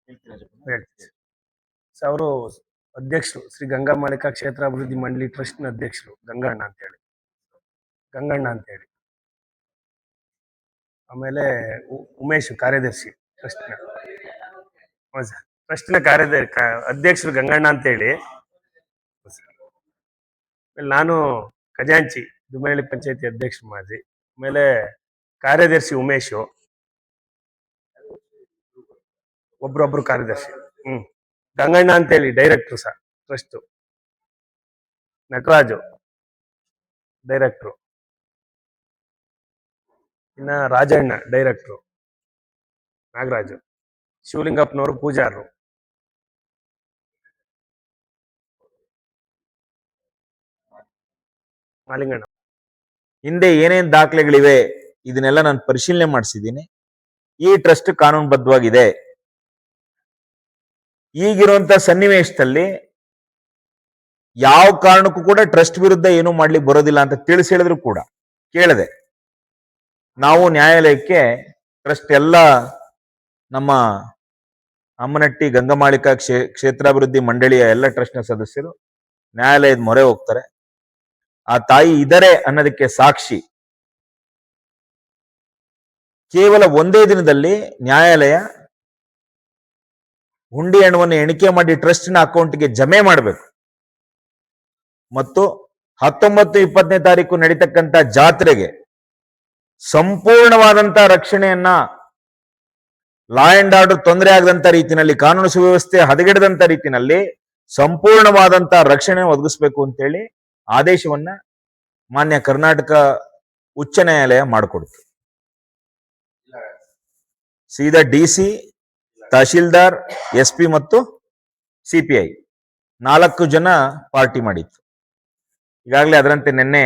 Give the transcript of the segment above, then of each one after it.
ಹೇಳ್ತೀನಿ. ಅವರು ಅಧ್ಯಕ್ಷರು ಶ್ರೀ ಗಂಗಾಮಾಳಿಕಾ ಕ್ಷೇತ್ರ ಅಭಿವೃದ್ಧಿ ಮಂಡಳಿ ಟ್ರಸ್ಟ್ನ ಅಧ್ಯಕ್ಷರು ಗಂಗಣ್ಣ ಅಂತ ಹೇಳಿ. ಆಮೇಲೆ ಉಮೇಶ್ ಕಾರ್ಯದರ್ಶಿ ಟ್ರಸ್ಟ್ನ. ಟ್ರಸ್ಟ್ನ ಅಧ್ಯಕ್ಷರು ಗಂಗಣ್ಣ ಅಂತ ಹೇಳಿ. ನಾನು ಖಜಾಂಚಿ ದುಮ್ಮೇಳಿ ಪಂಚಾಯತಿ ಅಧ್ಯಕ್ಷ ಮಾಜಿ. ಆಮೇಲೆ ಕಾರ್ಯದರ್ಶಿ ಉಮೇಶು, ಒಬ್ರೊಬ್ರು ಕಾರ್ಯದರ್ಶಿ. ಗಂಗಣ್ಣ ಅಂತೇಳಿ ಡೈರೆಕ್ಟ್ರು ಸರ್ ಟ್ರಸ್ಟ್. ನಟರಾಜು ಡೈರೆಕ್ಟ್ರು. ಇನ್ನ ರಾಜಣ್ಣ ಡೈರೆಕ್ಟ್ರು. ನಾಗರಾಜು. ಶಿವಲಿಂಗಪ್ಪನವರು ಪೂಜಾರರು. ಮಾಲಿಂಗಣ್ಣ. ಹಿಂದೆ ಏನೇನ್ ದಾಖಲೆಗಳಿವೆ ಇದನ್ನೆಲ್ಲ ನಾನು ಪರಿಶೀಲನೆ ಮಾಡಿಸಿದ್ದೀನಿ. ಈ ಟ್ರಸ್ಟ್ ಕಾನೂನುಬದ್ಧವಾಗಿದೆ. ಈಗಿರುವಂತ ಸನ್ನಿವೇಶದಲ್ಲಿ ಯಾವ ಕಾರಣಕ್ಕೂ ಕೂಡ ಟ್ರಸ್ಟ್ ವಿರುದ್ಧ ಏನೂ ಮಾಡ್ಲಿಕ್ಕೆ ಬರೋದಿಲ್ಲ ಅಂತ ತಿಳಿಸಿ ಹೇಳಿದ್ರು ಕೂಡ ಕೇಳದೆ ನಾವು ನ್ಯಾಯಾಲಯಕ್ಕೆ ಟ್ರಸ್ಟ್ ಎಲ್ಲ ನಮ್ಮ ಅಮ್ಮನಟ್ಟಿ ಗಂಗಮಾಳಿಕಾ ಕ್ಷೇತ್ರಾಭಿವೃದ್ಧಿ ಮಂಡಳಿಯ ಎಲ್ಲ ಟ್ರಸ್ಟ್ನ ಸದಸ್ಯರು ನ್ಯಾಯಾಲಯದ ಮೊರೆ ಹೋಗ್ತಾರೆ. ಆ ತಾಯಿ ಇದರೆ ಅನ್ನೋದಕ್ಕೆ ಸಾಕ್ಷಿ ಕೇವಲ ಒಂದೇ ದಿನದಲ್ಲಿ ನ್ಯಾಯಾಲಯ ಹುಂಡಿ ಹಣವನ್ನು ಎಣಿಕೆ ಮಾಡಿ ಟ್ರಸ್ಟ್ನ ಅಕೌಂಟ್ಗೆ ಜಮೆ ಮಾಡಬೇಕು ಮತ್ತು 19-20ನೇ ತಾರೀಕು ನಡೀತಕ್ಕಂಥ ಜಾತ್ರೆಗೆ ಸಂಪೂರ್ಣವಾದಂತಹ ರಕ್ಷಣೆಯನ್ನ, ಲಾ ಅಂಡ್ ಆರ್ಡರ್ ತೊಂದರೆ ಆಗದಂತ ರೀತಿಯಲ್ಲಿ, ಕಾನೂನು ಸುವ್ಯವಸ್ಥೆ ಹದಗೆಡದಂತ ರೀತಿಯಲ್ಲಿ ಸಂಪೂರ್ಣವಾದಂತಹ ರಕ್ಷಣೆ ಒದಗಿಸ್ಬೇಕು ಅಂತೇಳಿ ಆದೇಶವನ್ನ ಮಾನ್ಯ ಕರ್ನಾಟಕ ಉಚ್ಚ ನ್ಯಾಯಾಲಯ ಮಾಡಿಕೊಡ್ತು. ಸೀದಾ DC, ತಹಶೀಲ್ದಾರ್, SP ಮತ್ತು CPI 4 ಜನ ಪಾರ್ಟಿ ಮಾಡಿತ್ತು. ಈಗಾಗಲೇ ಅದರಂತೆ ನಿನ್ನೆ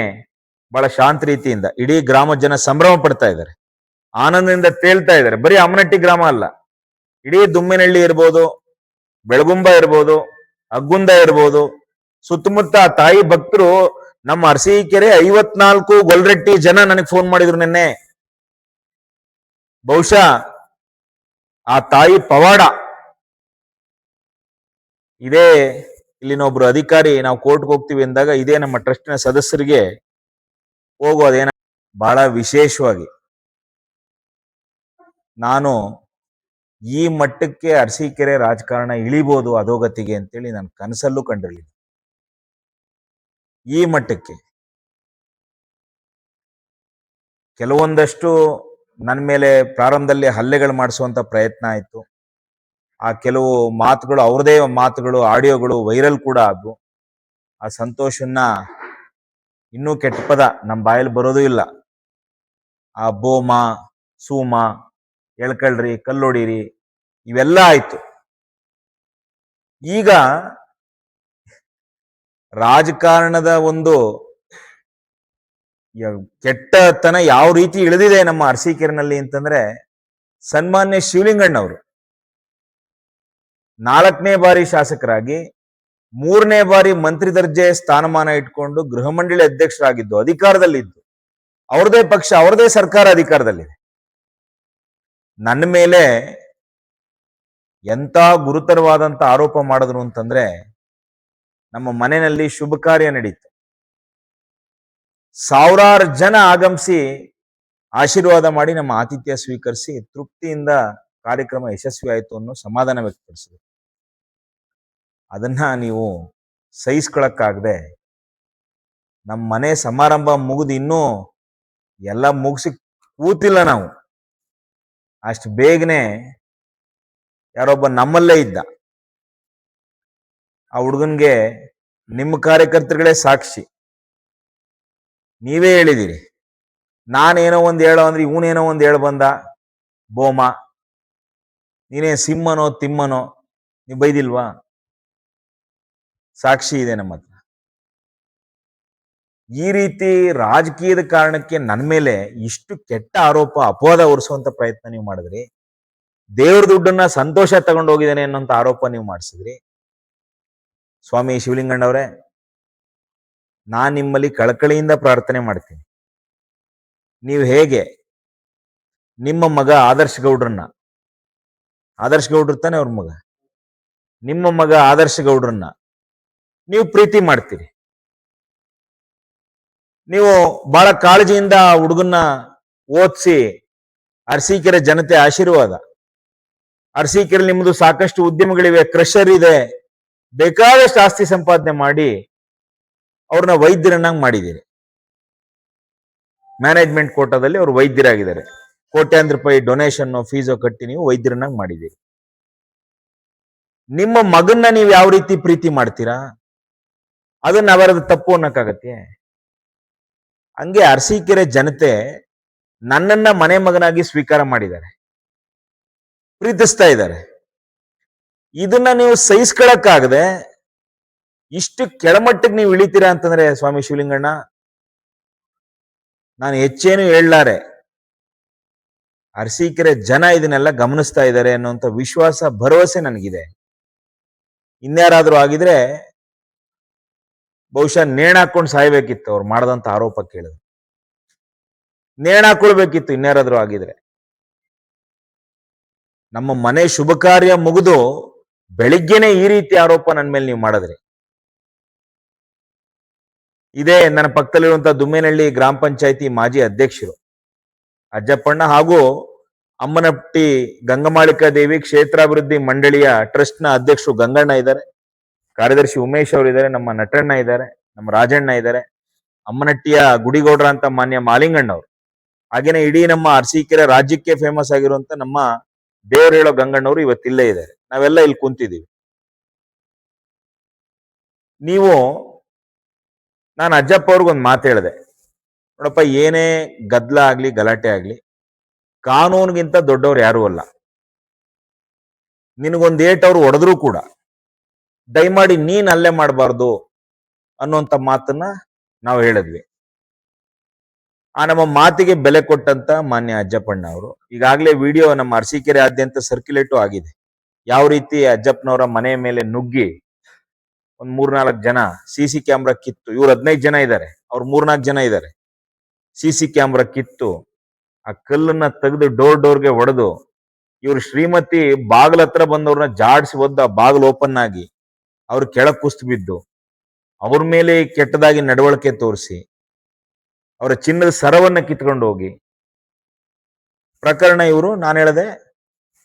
ಬಹಳ ಶಾಂತ ರೀತಿಯಿಂದ ಇಡೀ ಗ್ರಾಮದ ಜನ ಸಂಭ್ರಮ ಪಡ್ತಾ ಇದ್ದಾರೆ, ಆನಂದದಿಂದ ತೇಲ್ತಾ ಇದ್ದಾರೆ. ಬರೀ ಅಮ್ಮನಟ್ಟಿ ಗ್ರಾಮ ಅಲ್ಲ, ಇಡೀ ದುಮ್ಮೇನಹಳ್ಳಿ ಇರ್ಬೋದು, ಬೆಳಗುಂಬ ಇರ್ಬೋದು, ಅಗ್ಗುಂದ ಇರ್ಬೋದು, ಸುತ್ತಮುತ್ತ ತಾಯಿ ಭಕ್ತರು, ನಮ್ಮ ಅರಸೀಕೆರೆ 54 ಗೊಲ್ರೆಟ್ಟಿ ಜನ ನನಗೆ ಫೋನ್ ಮಾಡಿದ್ರು ನಿನ್ನೆ. ಬಹುಶಃ ಆ ತಾಯಿ ಪವಾಡ. ಇದೇ ಇಲ್ಲಿನೊಬ್ರು ಅಧಿಕಾರಿ ನಾವು ಕೋರ್ಟ್ಗೆ ಹೋಗ್ತೀವಿ ಅಂದಾಗ ಇದೇ ನಮ್ಮ ಟ್ರಸ್ಟ್ನ ಸದಸ್ಯರಿಗೆ ಹೋಗೋದೇನ ಬಹಳ ವಿಶೇಷವಾಗಿ ನಾನು ಈ ಮಟ್ಟಕ್ಕೆ ಅರಸೀಕೆರೆ ರಾಜಕಾರಣ ಇಳಿಬೋದು ಅಧೋಗತಿಗೆ ಅಂತೇಳಿ ನಾನು ಕನಸಲ್ಲೂ ಕಂಡಿರಲಿಲ್ಲ. ಈ ಮಟ್ಟಕ್ಕೆ ಕೆಲವೊಂದಷ್ಟು ನನ್ನ ಮೇಲೆ ಪ್ರಾರಂಭದಲ್ಲಿ ಹಲ್ಲೆಗಳು ಮಾಡಿಸುವಂತ ಪ್ರಯತ್ನ ಆಯಿತು. ಆ ಕೆಲವು ಮಾತುಗಳು, ಅವ್ರದೇ ಮಾತುಗಳು, ಆಡಿಯೋಗಳು ವೈರಲ್ ಕೂಡ ಆದ್ವು. ಆ ಸಂತೋಷನ್ನ ಇನ್ನೂ ಕೆಟ್ಟ ಪದ ನಮ್ಮ ಬಾಯಲ್ಲಿ ಬರೋದೂ ಇಲ್ಲ. ಆ ಬೋಮ, ಸೂಮ, ಎಳ್ಕಳ್ರಿ, ಕಲ್ಲೊಡಿರಿ, ಇವೆಲ್ಲ ಆಯ್ತು. ಈಗ ರಾಜಕಾರಣದ ಒಂದು ಕೆಟ್ಟತನ ಯಾವ ರೀತಿ ಇಳಿದಿದೆ ನಮ್ಮ ಅರಸೀಕೆರೆನಲ್ಲಿ ಅಂತಂದ್ರೆ, ಸನ್ಮಾನ್ಯ ಶಿವಲಿಂಗಣ್ಣವರು 4ನೇ ಬಾರಿ ಶಾಸಕರಾಗಿ 3ನೇ ಬಾರಿ ಮಂತ್ರಿ ದರ್ಜೆ ಸ್ಥಾನಮಾನ ಇಟ್ಕೊಂಡು ಗೃಹ ಮಂಡಳಿ ಅಧ್ಯಕ್ಷರಾಗಿದ್ದು, ಅಧಿಕಾರದಲ್ಲಿದ್ದು, ಅವ್ರದೇ ಪಕ್ಷ, ಅವ್ರದೇ ಸರ್ಕಾರ ಅಧಿಕಾರದಲ್ಲಿದೆ. ನನ್ನ ಮೇಲೆ ಎಂತ ಗುರುತರವಾದಂತ ಆರೋಪ ಮಾಡಿದ್ರು ಅಂತಂದ್ರೆ, ನಮ್ಮ ಮನೆಯಲ್ಲಿ ಶುಭ ಕಾರ್ಯ ನಡೀತು, ಸಾವಿರಾರು ಜನ ಆಗಮಿಸಿ ಆಶೀರ್ವಾದ ಮಾಡಿ ನಮ್ಮ ಆತಿಥ್ಯ ಸ್ವೀಕರಿಸಿ ತೃಪ್ತಿಯಿಂದ ಕಾರ್ಯಕ್ರಮ ಯಶಸ್ವಿ ಆಯಿತು ಅನ್ನೋ ಸಮಾಧಾನ ವ್ಯಕ್ತಪಡಿಸಿದ್ರು. ಅದನ್ನ ನೀವು ಸಹಿಸ್ಕೊಳಕ್ಕಾಗದೆ ನಮ್ಮ ಮನೆ ಸಮಾರಂಭ ಮುಗಿದು ಇನ್ನೂ ಎಲ್ಲ ಮುಗಿಸಿ ಕೂತಿಲ್ಲ ನಾವು, ಅಷ್ಟು ಬೇಗನೆ ಯಾರೊಬ್ಬ ನಮ್ಮಲ್ಲೇ ಇದ್ದ, ಆ ಹುಡುಗನ್ಗೆ ನಿಮ್ಮ ಕಾರ್ಯಕರ್ತರುಗಳೇ ಸಾಕ್ಷಿ, ನೀವೇ ಹೇಳಿದಿರಿ, ನಾನೇನೋ ಒಂದು ಹೇಳೋ ಅಂದ್ರೆ ಇವನೇನೋ ಒಂದು ಹೇಳ ಬಂದ, ಬೋಮ, ನೀನೇ ಸಿಂಹನೋ ತಿಮ್ಮನೋ, ನೀವು ಬೈದಿಲ್ವಾ? ಸಾಕ್ಷಿ ಇದೆ ನಮ್ಮ ಹತ್ರ. ಈ ರೀತಿ ರಾಜಕೀಯದ ಕಾರಣಕ್ಕೆ ನನ್ನ ಮೇಲೆ ಇಷ್ಟು ಕೆಟ್ಟ ಆರೋಪ, ಅಪವಾದ ಹೊರಿಸುವಂತ ಪ್ರಯತ್ನ ನೀವು ಮಾಡಿದ್ರಿ. ದೇವ್ರ ದುಡ್ಡನ್ನ ಸಂತೋಷ ತಗೊಂಡು ಹೋಗಿದ್ದಾನೆ ಅನ್ನೋಂಥ ಆರೋಪ ನೀವು ಮಾಡಿಸಿದ್ರಿ. ಸ್ವಾಮಿ ಶಿವಲಿಂಗಣ್ಣವರೇ, ನಾನ್ ನಿಮ್ಮಲ್ಲಿ ಕಳಕಳಿಯಿಂದ ಪ್ರಾರ್ಥನೆ ಮಾಡ್ತೀನಿ. ನೀವು ಹೇಗೆ ನಿಮ್ಮ ಮಗ ಆದರ್ಶ ಗೌಡ್ರನ್ನ ಆದರ್ಶ ಗೌಡ್ರು ತಾನೆ ಅವ್ರ ಮಗ. ನಿಮ್ಮ ಮಗ ಆದರ್ಶ ಗೌಡ್ರನ್ನ ನೀವು ಪ್ರೀತಿ ಮಾಡ್ತೀರಿ. ನೀವು ಬಹಳ ಕಾಳಜಿಯಿಂದ ಹುಡುಗನ್ನ ಓದಿಸಿ ಅರಸೀಕೆರೆ ಜನತೆ ಆಶೀರ್ವಾದ. ಅರಸೀಕೆರೆ ನಿಮ್ಮದು ಸಾಕಷ್ಟು ಉದ್ಯಮಗಳಿವೆ, ಕ್ರಷರ್ ಇದೆ, ಬೇಕಾದಷ್ಟು ಆಸ್ತಿ ಸಂಪಾದನೆ ಮಾಡಿ ಅವ್ರನ್ನ ವೈದ್ಯರನ್ನಾಗಿ ಮಾಡಿದ್ದೀರಿ. ಮ್ಯಾನೇಜ್ಮೆಂಟ್ ಕೋಟಾದಲ್ಲಿ ಅವರು ವೈದ್ಯರಾಗಿದ್ದಾರೆ. ಕೋಟ್ಯಾಂತರ ರೂಪಾಯಿ ಡೊನೇಷನ್ ಫೀಸು ಕಟ್ಟಿ ನೀವು ವೈದ್ಯರನ್ನಾಗಿ ಮಾಡಿದ್ದೀರಿ. ನಿಮ್ಮ ಮಗನ್ನ ನೀವು ಯಾವ ರೀತಿ ಪ್ರೀತಿ ಮಾಡ್ತೀರಾ? ಅದನ್ನ ಅವರದ್ದು ತಪ್ಪು ಅನ್ನಕ್ಕಾಗತ್ತೆ? ಹಂಗೆ ಅರಸೀಕೆರೆ ಜನತೆ ನನ್ನನ್ನ ಮನೆ ಮಗನಾಗಿ ಸ್ವೀಕಾರ ಮಾಡಿದ್ದಾರೆ, ಪ್ರೀತಿಸ್ತಾ ಇದ್ದಾರೆ. ಇದನ್ನ ನೀವು ಸಹಿಸ್ಕೊಳಕ್ಕಾಗದೆ ಇಷ್ಟು ಕೆಳಮಟ್ಟಕ್ಕೆ ನೀವು ಇಳಿತೀರಾ ಅಂತಂದ್ರೆ ಸ್ವಾಮಿ ಶಿವಲಿಂಗಣ್ಣ, ನಾನು ಹೆಚ್ಚೇನು ಹೇಳಲಾರೆ. ಅರಸೀಕೆರೆ ಜನ ಇದನ್ನೆಲ್ಲ ಗಮನಿಸ್ತಾ ಇದ್ದಾರೆ ಅನ್ನುವಂಥ ವಿಶ್ವಾಸ, ಭರವಸೆ ನನಗಿದೆ. ಇನ್ಯಾರಾದ್ರೂ ಆಗಿದ್ರೆ ಬಹುಶಃ ನೇಣಾಕೊಂಡು ಸಾಯ್ಬೇಕಿತ್ತು. ಅವ್ರು ಮಾಡದಂತ ಆರೋಪ ಕೇಳಿದ್ರೆ ನೇಣಾಕೊಳ್ಬೇಕಿತ್ತು ಇನ್ಯಾರಾದ್ರೂ ಆಗಿದ್ರೆ. ನಮ್ಮ ಮನೆ ಶುಭ ಕಾರ್ಯ ಮುಗಿದು ಬೆಳಿಗ್ಗೆನೆ ಈ ರೀತಿ ಆರೋಪ ನನ್ನ ಮೇಲೆ ನೀವು ಮಾಡಿದ್ರಿ. ಇದೇ ನನ್ನ ಪಕ್ಕದಲ್ಲಿರುವಂತಹ ದುಮ್ಮೇನಹಳ್ಳಿ ಗ್ರಾಮ ಪಂಚಾಯತಿ ಮಾಜಿ ಅಧ್ಯಕ್ಷರು ಅಜ್ಜಪ್ಪಣ್ಣ ಹಾಗೂ ಅಮ್ಮನಟ್ಟಿ ಗಂಗಮಾಳಿಕಾ ದೇವಿ ಕ್ಷೇತ್ರಾಭಿವೃದ್ಧಿ ಮಂಡಳಿಯ ಟ್ರಸ್ಟ್ ನ ಅಧ್ಯಕ್ಷರು ಗಂಗಣ್ಣ ಇದ್ದಾರೆ, ಕಾರ್ಯದರ್ಶಿ ಉಮೇಶ್ ಅವರು ಇದ್ದಾರೆ, ನಮ್ಮ ನಟಣ್ಣ ಇದ್ದಾರೆ, ನಮ್ಮ ರಾಜಣ್ಣ ಇದ್ದಾರೆ, ಅಮ್ಮನಟ್ಟಿಯ ಗುಡಿಗೌಡ್ರ ಅಂತ ಮಾನ್ಯ ಮಾಲಿಂಗಣ್ಣ ಅವರು, ಹಾಗೇನೆ ಇಡೀ ನಮ್ಮ ಅರಸೀಕೆರೆ ರಾಜ್ಯಕ್ಕೆ ಫೇಮಸ್ ಆಗಿರುವಂತ ನಮ್ಮ ದೇವರು ಹೇಳೋ ಗಂಗಣ್ಣವರು ಇವತ್ತಿಲ್ಲೇ ಇದ್ದಾರೆ. ನಾವೆಲ್ಲ ಇಲ್ಲಿ ಕುಂತಿದ್ದೀವಿ. ನೀವು, ನಾನು ಅಜ್ಜಪ್ಪ ಅವ್ರಿಗೊಂದು ಮಾತು ಹೇಳಿದೆ, ನೋಡಪ್ಪ, ಏನೇ ಗದ್ದಲ ಆಗ್ಲಿ ಗಲಾಟೆ ಆಗ್ಲಿ ಕಾನೂನಿಗಿಂತ ದೊಡ್ಡವ್ರು ಯಾರೂ ಅಲ್ಲ. ನಿನಗೊಂದು ಏಟ್ ಅವ್ರು ಹೊಡೆದ್ರು ಕೂಡ ದಯಮಾಡಿ ನೀನ್ ಅಲ್ಲೇ ಮಾಡಬಾರ್ದು ಅನ್ನುವಂಥ ಮಾತನ್ನ ನಾವು ಹೇಳಿದ್ವಿ. ಆ ನಮ್ಮ ಮಾತಿಗೆ ಬೆಲೆ ಕೊಟ್ಟಂತ ಮಾನ್ಯ ಅಜ್ಜಪ್ಪಣ್ಣ ಅವರು ಈಗಾಗಲೇ ವಿಡಿಯೋ ನಮ್ಮ ಅರಸೀಕೆರೆ ಆದ್ಯಂತ ಸರ್ಕ್ಯುಲೇಟು ಆಗಿದೆ. ಯಾವ ರೀತಿ ಅಜ್ಜಪ್ಪನವರ ಮನೆ ಮೇಲೆ ನುಗ್ಗಿ ಒಂದ್ 3-4 ಜನ ಸಿಸಿ ಕ್ಯಾಮ್ರಾ ಕಿತ್ತು, ಇವ್ರು 15 ಜನ ಇದ್ದಾರೆ, ಅವ್ರು 3-4 ಜನ ಇದ್ದಾರೆ, ಸಿಸಿ ಕ್ಯಾಮ್ರಾ ಕಿತ್ತು ಆ ಕಲ್ಲನ್ನ ತೆಗೆದು ಡೋರ್ಗೆ ಹೊಡೆದು ಇವ್ರು ಶ್ರೀಮತಿ ಬಾಗ್ಲ ಹತ್ರ ಬಂದವ್ರನ್ನ ಜಾಡ್ಸಿ ಒದ್ದ ಬಾಗಿಲು ಓಪನ್ ಆಗಿ ಅವ್ರು ಕೆಳಗ್ ಕುಸ್ತು ಬಿದ್ದು ಅವ್ರ ಮೇಲೆ ಕೆಟ್ಟದಾಗಿ ನಡವಳಿಕೆ ತೋರಿಸಿ ಅವರ ಚಿನ್ನದ ಸರವನ್ನ ಕಿತ್ಕೊಂಡು ಹೋಗಿ ಪ್ರಕರಣ. ಇವರು, ನಾನು ಹೇಳದೆ,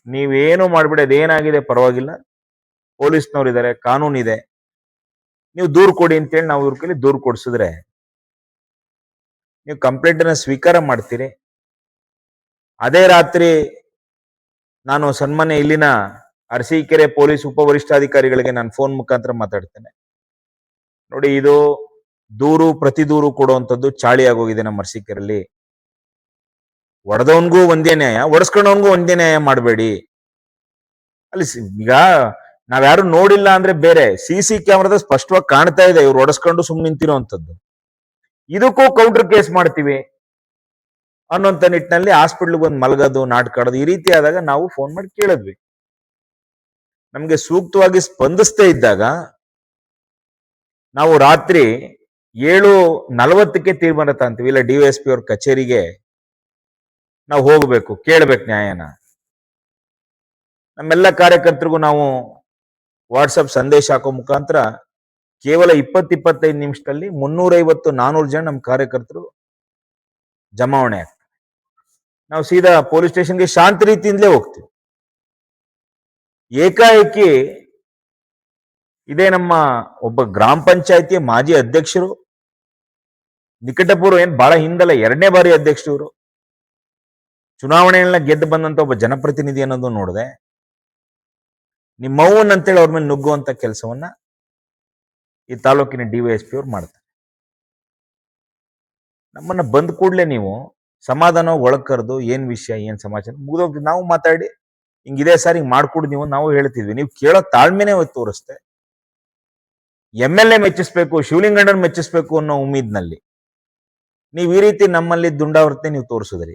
ನೀವೇನು ಮಾಡ್ಬಿಡಿ, ಅದೇನಾಗಿದೆ ಪರವಾಗಿಲ್ಲ, ಪೊಲೀಸ್ನವ್ರು ಇದ್ದಾರೆ, ಕಾನೂನಿದೆ, ನೀವು ದೂರು ಕೊಡಿ ಅಂತೇಳಿ ನಾವು ಇವ್ರ ಕೈಲಿ ದೂರು ಕೊಡಿಸಿದ್ರೆ ನೀವು ಕಂಪ್ಲೇಂಟ್ ಅನ್ನ ಸ್ವೀಕಾರ ಮಾಡ್ತೀರಿ. ಅದೇ ರಾತ್ರಿ ನಾನು ಸನ್ಮಾನ್ಯ ಇಲ್ಲಿನ ಅರಸೀಕೆರೆ ಪೊಲೀಸ್ ಉಪವರಿಷ್ಠಾಧಿಕಾರಿಗಳಿಗೆ ನಾನು ಫೋನ್ ಮುಖಾಂತರ ಮಾತಾಡ್ತೇನೆ. ನೋಡಿ, ಇದು ದೂರು ಪ್ರತಿ ದೂರು ಕೊಡುವಂಥದ್ದು ಚಾಳಿ ಆಗೋಗಿದೆ ನಮ್ಮ ಅರಸೀಕೆರೆಯಲ್ಲಿ. ಹೊಡೆದವನ್ಗೂ ಒಂದೇ ನ್ಯಾಯ, ಹೊಡೆಸ್ಕೊಂಡವನ್ಗೂ ಒಂದೇ ನ್ಯಾಯ ಮಾಡಬೇಡಿ. ಅಲ್ಲಿ ಈಗ ನಾವ್ಯಾರು ನೋಡಿಲ್ಲ ಅಂದ್ರೆ ಬೇರೆ, ಸಿಸಿ ಕ್ಯಾಮ್ರಾದ ಸ್ಪಷ್ಟವಾಗಿ ಕಾಣ್ತಾ ಇದೆ ಇವ್ರು ಹೊಡೆಸ್ಕೊಂಡು ಸುಮ್ಮನೆ ನಿಂತಿರೋಂಥದ್ದು. ಇದಕ್ಕೂ ಕೌಂಟರ್ ಕೇಸ್ ಮಾಡ್ತೀವಿ ಅನ್ನೋಂಥ ನಿಟ್ಟಿನಲ್ಲಿ ಹಾಸ್ಪಿಟ್ಲ್ಗೆ ಒಂದು ಮಲಗೋದು, ನಾಟಕ ಆಡೋದು, ಈ ರೀತಿ ಆದಾಗ ನಾವು ಫೋನ್ ಮಾಡಿ ಕೇಳಿದ್ವಿ. ನಮ್ಗೆ ಸೂಕ್ತವಾಗಿ ಸ್ಪಂದಿಸದೇ ಇದ್ದಾಗ ನಾವು ರಾತ್ರಿ 7:40ಕ್ಕೆ ತೀರ್ಮಾನ ತಗೊಂತೀವಿ, ಇಲ್ಲ DYSP ಅವ್ರ ಕಚೇರಿಗೆ ನಾವು ಹೋಗ್ಬೇಕು, ಕೇಳ್ಬೇಕು ನ್ಯಾಯನ. ನಮ್ಮೆಲ್ಲ ಕಾರ್ಯಕರ್ತರಿಗೂ ನಾವು ವಾಟ್ಸಪ್ ಸಂದೇಶ ಹಾಕೋ ಮುಖಾಂತರ ಕೇವಲ 20-25 ನಿಮಿಷದಲ್ಲಿ 350-400 ಜನ ನಮ್ಮ ಕಾರ್ಯಕರ್ತರು ಜಮಾವಣೆ ಆಗ್ತಾರೆ. ನಾವು ಸೀದಾ ಪೊಲೀಸ್ ಸ್ಟೇಷನ್ಗೆ ಶಾಂತ ರೀತಿಯಿಂದಲೇ ಹೋಗ್ತೀವಿ. ಏಕಾಏಕಿ ಇದೇ ನಮ್ಮ ಒಬ್ಬ ಗ್ರಾಮ ಪಂಚಾಯತಿಯ ಮಾಜಿ ಅಧ್ಯಕ್ಷರು, ನಿಕಟಪೂರ್ವ, ಏನ್ ಬಹಳ ಹಿಂದಲ್ಲ, 2ನೇ ಬಾರಿ ಅಧ್ಯಕ್ಷರು ಇವರು, ಚುನಾವಣೆಗಳನ್ನ ಗೆದ್ದು ಬಂದಂತ ಒಬ್ಬ ಜನಪ್ರತಿನಿಧಿ ಅನ್ನೋದು ನೋಡಿದೆ, ನಿಮ್ಮವ್ವನ್ ಅಂತೇಳಿ ಅವ್ರ ಮೇಲೆ ನುಗ್ಗುವಂತ ಕೆಲಸವನ್ನ ಈ ತಾಲೂಕಿನ DYSP ಅವ್ರು ಮಾಡ್ತಾರೆ. ನಮ್ಮನ್ನ ಬಂದ್ ಕೂಡ್ಲೆ ನೀವು ಸಮಾಧಾನ ಒಳಗ್ ಕರೆದು ಏನ್ ವಿಷಯ, ಏನ್ ಸಮಾಚಾರ ಮುಗಿದೋಗ್ತದೆ, ನಾವು ಮಾತಾಡಿ ಹಿಂಗಿದೆ ಸರ್, ಹಿಂಗ್ ಮಾಡ್ಕೊಡ್ ನೀವು, ನಾವು ಹೇಳ್ತಿದ್ವಿ, ನೀವು ಕೇಳೋ ತಾಳ್ಮೆನೆ ತೋರಿಸ್ತೆ. MLA ಮೆಚ್ಚಿಸ್ಬೇಕು, ಶಿವಲಿಂಗಣ್ಣನ್ ಮೆಚ್ಚಿಸ್ಬೇಕು ಅನ್ನೋ ಉಮ್ಮೀದ್ನಲ್ಲಿ ನೀವು ಈ ರೀತಿ ನಮ್ಮಲ್ಲಿ ದುಂಡಾವರ್ತನೆ ನೀವು ತೋರಿಸಿದ್ರಿ.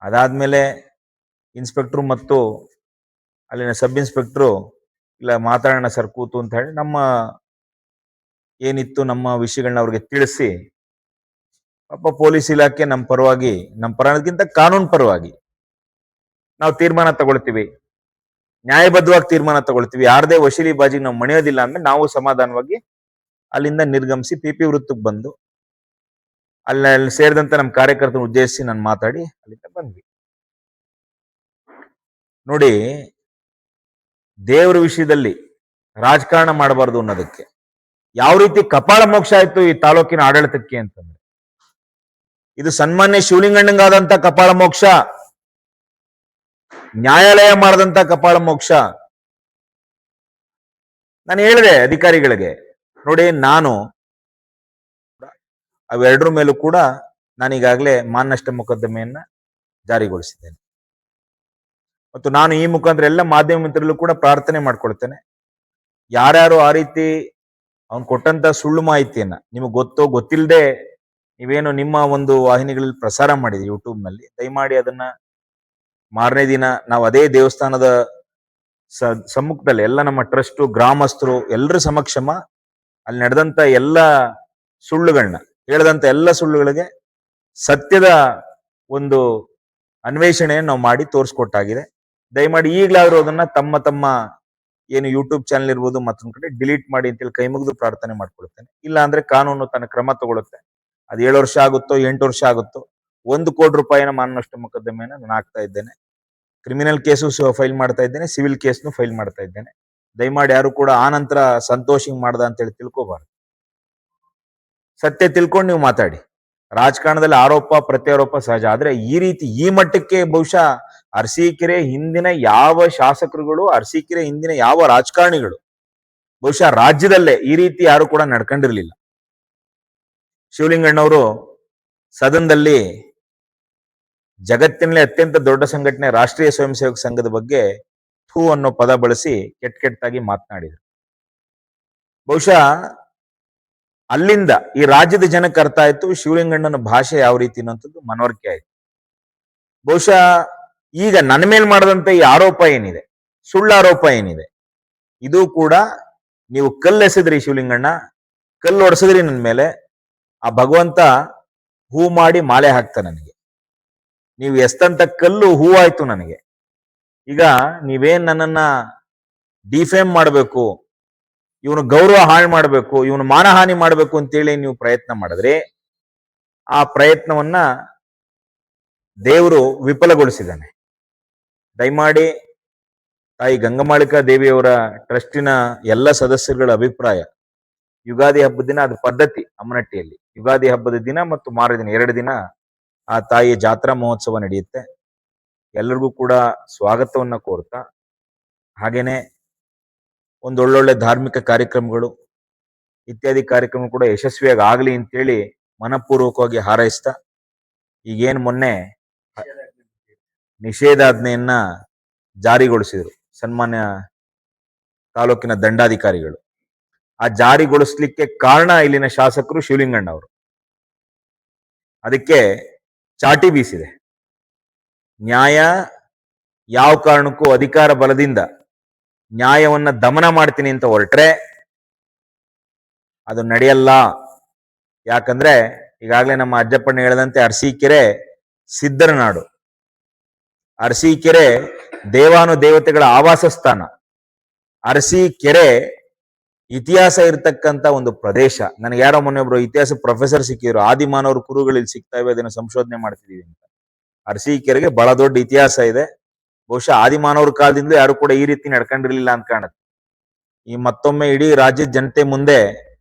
ಅದಾದ್ಮೇಲೆ ಇನ್ಸ್ಪೆಕ್ಟರ್ ಮತ್ತು ಅಲ್ಲಿನ ಸಬ್ ಇನ್ಸ್ಪೆಕ್ಟ್ರು ಇಲ್ಲ ಮಾತಾಡೋಣ ಸರ್ ಕೂತು ಅಂತ ಹೇಳಿ ನಮ್ಮ ಏನಿತ್ತು ನಮ್ಮ ವಿಷಯಗಳನ್ನ ಅವ್ರಿಗೆ ತಿಳಿಸಿ, ಪಾಪ ಪೊಲೀಸ್ ಇಲಾಖೆ ನಮ್ಮ ಪರವಾಗಿ, ನಮ್ಮ ಪರಕ್ಕಿಂತ ಕಾನೂನು ಪರವಾಗಿ ನಾವು ತೀರ್ಮಾನ ತಗೊಳ್ತೀವಿ, ನ್ಯಾಯಬದ್ಧವಾಗಿ ತೀರ್ಮಾನ ತಗೊಳ್ತೀವಿ. ಯಾರದೇ ವಶೀಲಿ ಬಾಜಿಗೆ ನಾವು ಮಣಿಯೋದಿಲ್ಲ ಅಂದ್ರೆ ನಾವು ಸಮಾಧಾನವಾಗಿ ಅಲ್ಲಿಂದ ನಿರ್ಗಮಿಸಿ ಪಿ ವೃತ್ತಕ್ಕೆ ಬಂದು ಅಲ್ಲಿ ಸೇರಿದಂತ ನಮ್ಮ ಕಾರ್ಯಕರ್ತನ ಉದ್ದೇಶಿಸಿ ನಾನು ಮಾತಾಡಿ ಅಲ್ಲಿಂದ ಬಂದ್ವಿ. ನೋಡಿ, ದೇವರ ವಿಷಯದಲ್ಲಿ ರಾಜಕಾರಣ ಮಾಡಬಾರ್ದು ಅನ್ನೋದಕ್ಕೆ ಯಾವ ರೀತಿ ಕಪಾಳ ಮೋಕ್ಷ ಆಯ್ತು ಈ ತಾಲೂಕಿನ ಆಡಳಿತಕ್ಕೆ ಅಂತಂದ್ರೆ, ಇದು ಸನ್ಮಾನ್ಯ ಶಿವಲಿಂಗಣ್ಣಂಗಾದಂತ ಕಪಾಳ ಮೋಕ್ಷ, ನ್ಯಾಯಾಲಯ ಮಾಡದಂತ ಕಪಾಳ ಮೋಕ್ಷ. ನಾನು ಹೇಳಿದೆ ಅಧಿಕಾರಿಗಳಿಗೆ, ನೋಡಿ ನಾನು ಅವೆರಡರ ಮೇಲೂ ಕೂಡ ನಾನೀಗಾಗಲೇ ಮಾನನಷ್ಟ ಮೊಕದ್ದಮೆಯನ್ನ ಜಾರಿಗೊಳಿಸಿದ್ದೇನೆ. ಮತ್ತು ನಾನು ಈ ಮುಖಾಂತರ ಎಲ್ಲ ಮಾಧ್ಯಮ ಮಿತ್ರರಲ್ಲೂ ಕೂಡ ಪ್ರಾರ್ಥನೆ ಮಾಡ್ಕೊಳ್ತೇನೆ, ಯಾರ್ಯಾರು ಆ ರೀತಿ ಅವ್ನು ಕೊಟ್ಟಂತ ಸುಳ್ಳು ಮಾಹಿತಿಯನ್ನ ನಿಮಗೆ ಗೊತ್ತೋ ಗೊತ್ತಿಲ್ಲದೆ ನೀವೇನು ನಿಮ್ಮ ಒಂದು ವಾಹಿನಿಗಳಲ್ಲಿ ಪ್ರಸಾರ ಮಾಡಿದ್ರಿ ಯೂಟ್ಯೂಬ್ ನಲ್ಲಿ, ದಯಮಾಡಿ ಅದನ್ನ ಮಾರನೇ ದಿನ ನಾವು ಅದೇ ದೇವಸ್ಥಾನದ ಸಮ್ಮುಖದಲ್ಲಿ ಎಲ್ಲ ನಮ್ಮ ಟ್ರಸ್ಟ್ ಗ್ರಾಮಸ್ಥರು ಎಲ್ಲರ ಸಮಕ್ಷಮ ಅಲ್ಲಿ ನಡೆದಂತ ಎಲ್ಲ ಸುಳ್ಳುಗಳನ್ನ ಹೇಳದಂತ ಎಲ್ಲ ಸುಳ್ಳುಗಳಿಗೆ ಸತ್ಯದ ಒಂದು ಅನ್ವೇಷಣೆಯನ್ನು ನಾವು ಮಾಡಿ ತೋರಿಸ್ಕೊಟ್ಟಾಗಿದೆ. ದಯಮಾಡಿ ಈಗಲಾದ್ರೂ ಅದನ್ನ ತಮ್ಮ ತಮ್ಮ ಏನು ಯೂಟ್ಯೂಬ್ ಚಾನಲ್ ಇರ್ಬೋದು ಮತ್ತೊಂದ್ ಕಡೆ ಡಿಲೀಟ್ ಮಾಡಿ ಅಂತೇಳಿ ಕೈ ಮುಗಿದು ಪ್ರಾರ್ಥನೆ ಮಾಡ್ಕೊಳ್ತೇನೆ. ಇಲ್ಲ ಅಂದ್ರೆ ಕಾನೂನು ತನ್ನ ಕ್ರಮ ತಗೊಳುತ್ತೆ. ಅದು 7 ವರ್ಷ ಆಗುತ್ತೋ 8 ವರ್ಷ ಆಗುತ್ತೋ, 1 ಕೋಟಿ ರೂಪಾಯಿನ ಮಾನನಷ್ಟ ಮೊಕದ್ದಮೆಯನ್ನು ನಾನು ಹಾಕ್ತಾ ಇದ್ದೇನೆ. ಕ್ರಿಮಿನಲ್ ಕೇಸು ಫೈಲ್ ಮಾಡ್ತಾ ಇದ್ದೇನೆ, ಸಿವಿಲ್ ಕೇಸ್ನು ಫೈಲ್ ಮಾಡ್ತಾ ಇದ್ದೇನೆ. ದಯಮಾಡಿ ಯಾರು ಕೂಡ ಆ ನಂತರ ಸಂತೋಷಿಂಗ್ ಮಾಡ್ದ ಅಂತೇಳಿ ತಿಳ್ಕೋಬಾರ್ದು. ಸತ್ಯ ತಿಳ್ಕೊಂಡು ನೀವು ಮಾತಾಡಿ. ರಾಜಕಾರಣದಲ್ಲಿ ಆರೋಪ ಪ್ರತ್ಯಾರೋಪ ಸಹಜ, ಆದ್ರೆ ಈ ರೀತಿ ಈ ಮಟ್ಟಕ್ಕೆ ಬಹುಶಃ ಅರಸೀಕೆರೆ ಹಿಂದಿನ ಯಾವ ಶಾಸಕರುಗಳು, ಅರಸೀಕೆರೆ ಹಿಂದಿನ ಯಾವ ರಾಜಕಾರಣಿಗಳು ಬಹುಶಃ ರಾಜ್ಯದಲ್ಲೇ ಈ ರೀತಿ ಯಾರು ಕೂಡ ನಡ್ಕೊಂಡಿರ್ಲಿಲ್ಲ. ಶಿವಲಿಂಗಣ್ಣವರು ಸದನದಲ್ಲಿ ಜಗತ್ತಿನಲ್ಲೇ ಅತ್ಯಂತ ದೊಡ್ಡ ಸಂಘಟನೆ ರಾಷ್ಟ್ರೀಯ ಸ್ವಯಂ ಸೇವಕ ಸಂಘದ ಬಗ್ಗೆ ಥೂ ಅನ್ನೋ ಪದ ಬಳಸಿ ಕೆಟ್ಟಾಗಿ ಮಾತನಾಡಿದರು. ಬಹುಶಃ ಅಲ್ಲಿಂದ ಈ ರಾಜ್ಯದ ಜನಕ್ಕೆ ಅರ್ಥ ಆಯ್ತು ಶಿವಲಿಂಗಣ್ಣನ ಭಾಷೆ ಯಾವ ರೀತಿ ಅನ್ನೋಂಥದ್ದು ಮನವರಿಕೆ ಆಯ್ತು. ಬಹುಶಃ ಈಗ ನನ್ನ ಮೇಲೆ ಮಾಡದಂತ ಈ ಆರೋಪ ಏನಿದೆ, ಸುಳ್ಳು ಆರೋಪ ಏನಿದೆ, ಇದು ಕೂಡ ನೀವು ಕಲ್ಲೆಸೆದ್ರಿ ಶಿವಲಿಂಗಣ್ಣ, ಕಲ್ಲು ಹೊಡೆಸಿದ್ರಿ ನನ್ನ ಮೇಲೆ, ಆ ಭಗವಂತ ಹೂ ಮಾಡಿ ಮಾಲೆ ಹಾಕ್ತ ನನಗೆ. ನೀವು ಎಸ್ತಂತ ಕಲ್ಲು ಹೂವಾಯ್ತು ನನಗೆ. ಈಗ ನೀವೇನ್ ನನ್ನನ್ನ ಡಿಫೇಮ್ ಮಾಡಬೇಕು, ಇವನು ಗೌರವ ಹಾಳು ಮಾಡಬೇಕು, ಇವನು ಮಾನಹಾನಿ ಮಾಡಬೇಕು ಅಂತೇಳಿ ನೀವು ಪ್ರಯತ್ನ ಮಾಡಿದ್ರೆ ಆ ಪ್ರಯತ್ನವನ್ನ ದೇವರು ವಿಫಲಗೊಳಿಸಿದ್ದಾನೆ. ದಯಮಾಡಿ ತಾಯಿ ಗಂಗಮಾಳಿಕಾ ದೇವಿಯವರ ಟ್ರಸ್ಟಿನ ಎಲ್ಲ ಸದಸ್ಯರುಗಳ ಅಭಿಪ್ರಾಯ, ಯುಗಾದಿ ಹಬ್ಬದ ದಿನ ಅದು ಪದ್ಧತಿ ಅಮ್ಮನಟ್ಟಿಯಲ್ಲಿ, ಯುಗಾದಿ ಹಬ್ಬದ ದಿನ ಮತ್ತು ಮಾರನೇ ದಿನ 2 ದಿನ ಆ ತಾಯಿಯ ಜಾತ್ರಾ ಮಹೋತ್ಸವ ನಡೆಯುತ್ತೆ. ಎಲ್ಲರಿಗೂ ಕೂಡ ಸ್ವಾಗತವನ್ನ ಕೋರ್ತಾ, ಹಾಗೇನೆ ಒಂದೊಳ್ಳೊಳ್ಳೆ ಧಾರ್ಮಿಕ ಕಾರ್ಯಕ್ರಮಗಳು ಇತ್ಯಾದಿ ಕಾರ್ಯಕ್ರಮ ಕೂಡ ಯಶಸ್ವಿಯಾಗಿ ಆಗ್ಲಿ ಅಂತೇಳಿ ಮನಪೂರ್ವಕವಾಗಿ ಹಾರೈಸ್ತಾ, ಈಗೇನು ಮೊನ್ನೆ ನಿಷೇಧಾಜ್ಞೆಯನ್ನ ಜಾರಿಗೊಳಿಸಿದ್ರು ಸನ್ಮಾನ್ಯ ತಾಲೂಕಿನ ದಂಡಾಧಿಕಾರಿಗಳು. ಆ ಜಾರಿಗೊಳಿಸ್ಲಿಕ್ಕೆ ಕಾರಣ ಇಲ್ಲಿನ ಶಾಸಕರು ಶಿವಲಿಂಗಣ್ಣ ಅವರು. ಅದಕ್ಕೆ ಚಾಟಿ ಬೀಸಿದೆ. ನ್ಯಾಯ ಯಾವ ಕಾರಣಕ್ಕೂ ಅಧಿಕಾರ ಬಲದಿಂದ ನ್ಯಾಯವನ್ನ ದಮನ ಮಾಡ್ತೀನಿ ಅಂತ ಹೊರಟ್ರೆ ಅದು ನಡೆಯಲ್ಲ. ಯಾಕಂದ್ರೆ ಈಗಾಗಲೇ ನಮ್ಮ ಅಜ್ಜಪ್ಪಣ್ಣ ಹೇಳದಂತೆ ಅರಸೀಕೆರೆ ಸಿದ್ಧರ ನಾಡು, ಅರಸೀಕೆರೆ ದೇವಾನು ದೇವತೆಗಳ ಆವಾಸ ಸ್ಥಾನ, ಅರಸೀಕೆರೆ ಇತಿಹಾಸ ಇರತಕ್ಕಂತ ಒಂದು ಪ್ರದೇಶ. ನನಗೆ ಯಾರೋ ಮೊನ್ನೆ ಒಬ್ರು ಇತಿಹಾಸ ಪ್ರೊಫೆಸರ್ ಸಿಕ್ಕಿದ್ರು, ಆದಿಮಾನವರು ಕುರುಗಳಲ್ಲಿ ಸಿಗ್ತಾ ಇವೆ, ಅದನ್ನ ಸಂಶೋಧನೆ ಮಾಡ್ತಿದೀವಿ ಅಂತ. ಅರಸೀಕೆರೆಗೆ ಬಹಳ ದೊಡ್ಡ ಇತಿಹಾಸ ಇದೆ. ಬಹುಶಃ ಆದಿಮಾನವ್ರ ಕಾಲದಿಂದ ಯಾರು ಕೂಡ ಈ ರೀತಿ ನಡ್ಕೊಂಡಿರ್ಲಿಲ್ಲ ಅಂತ ಕಾಣುತ್ತೆ. ಈ ಮತ್ತೊಮ್ಮೆ ಇಡೀ ರಾಜ್ಯದ ಜನತೆ ಮುಂದೆ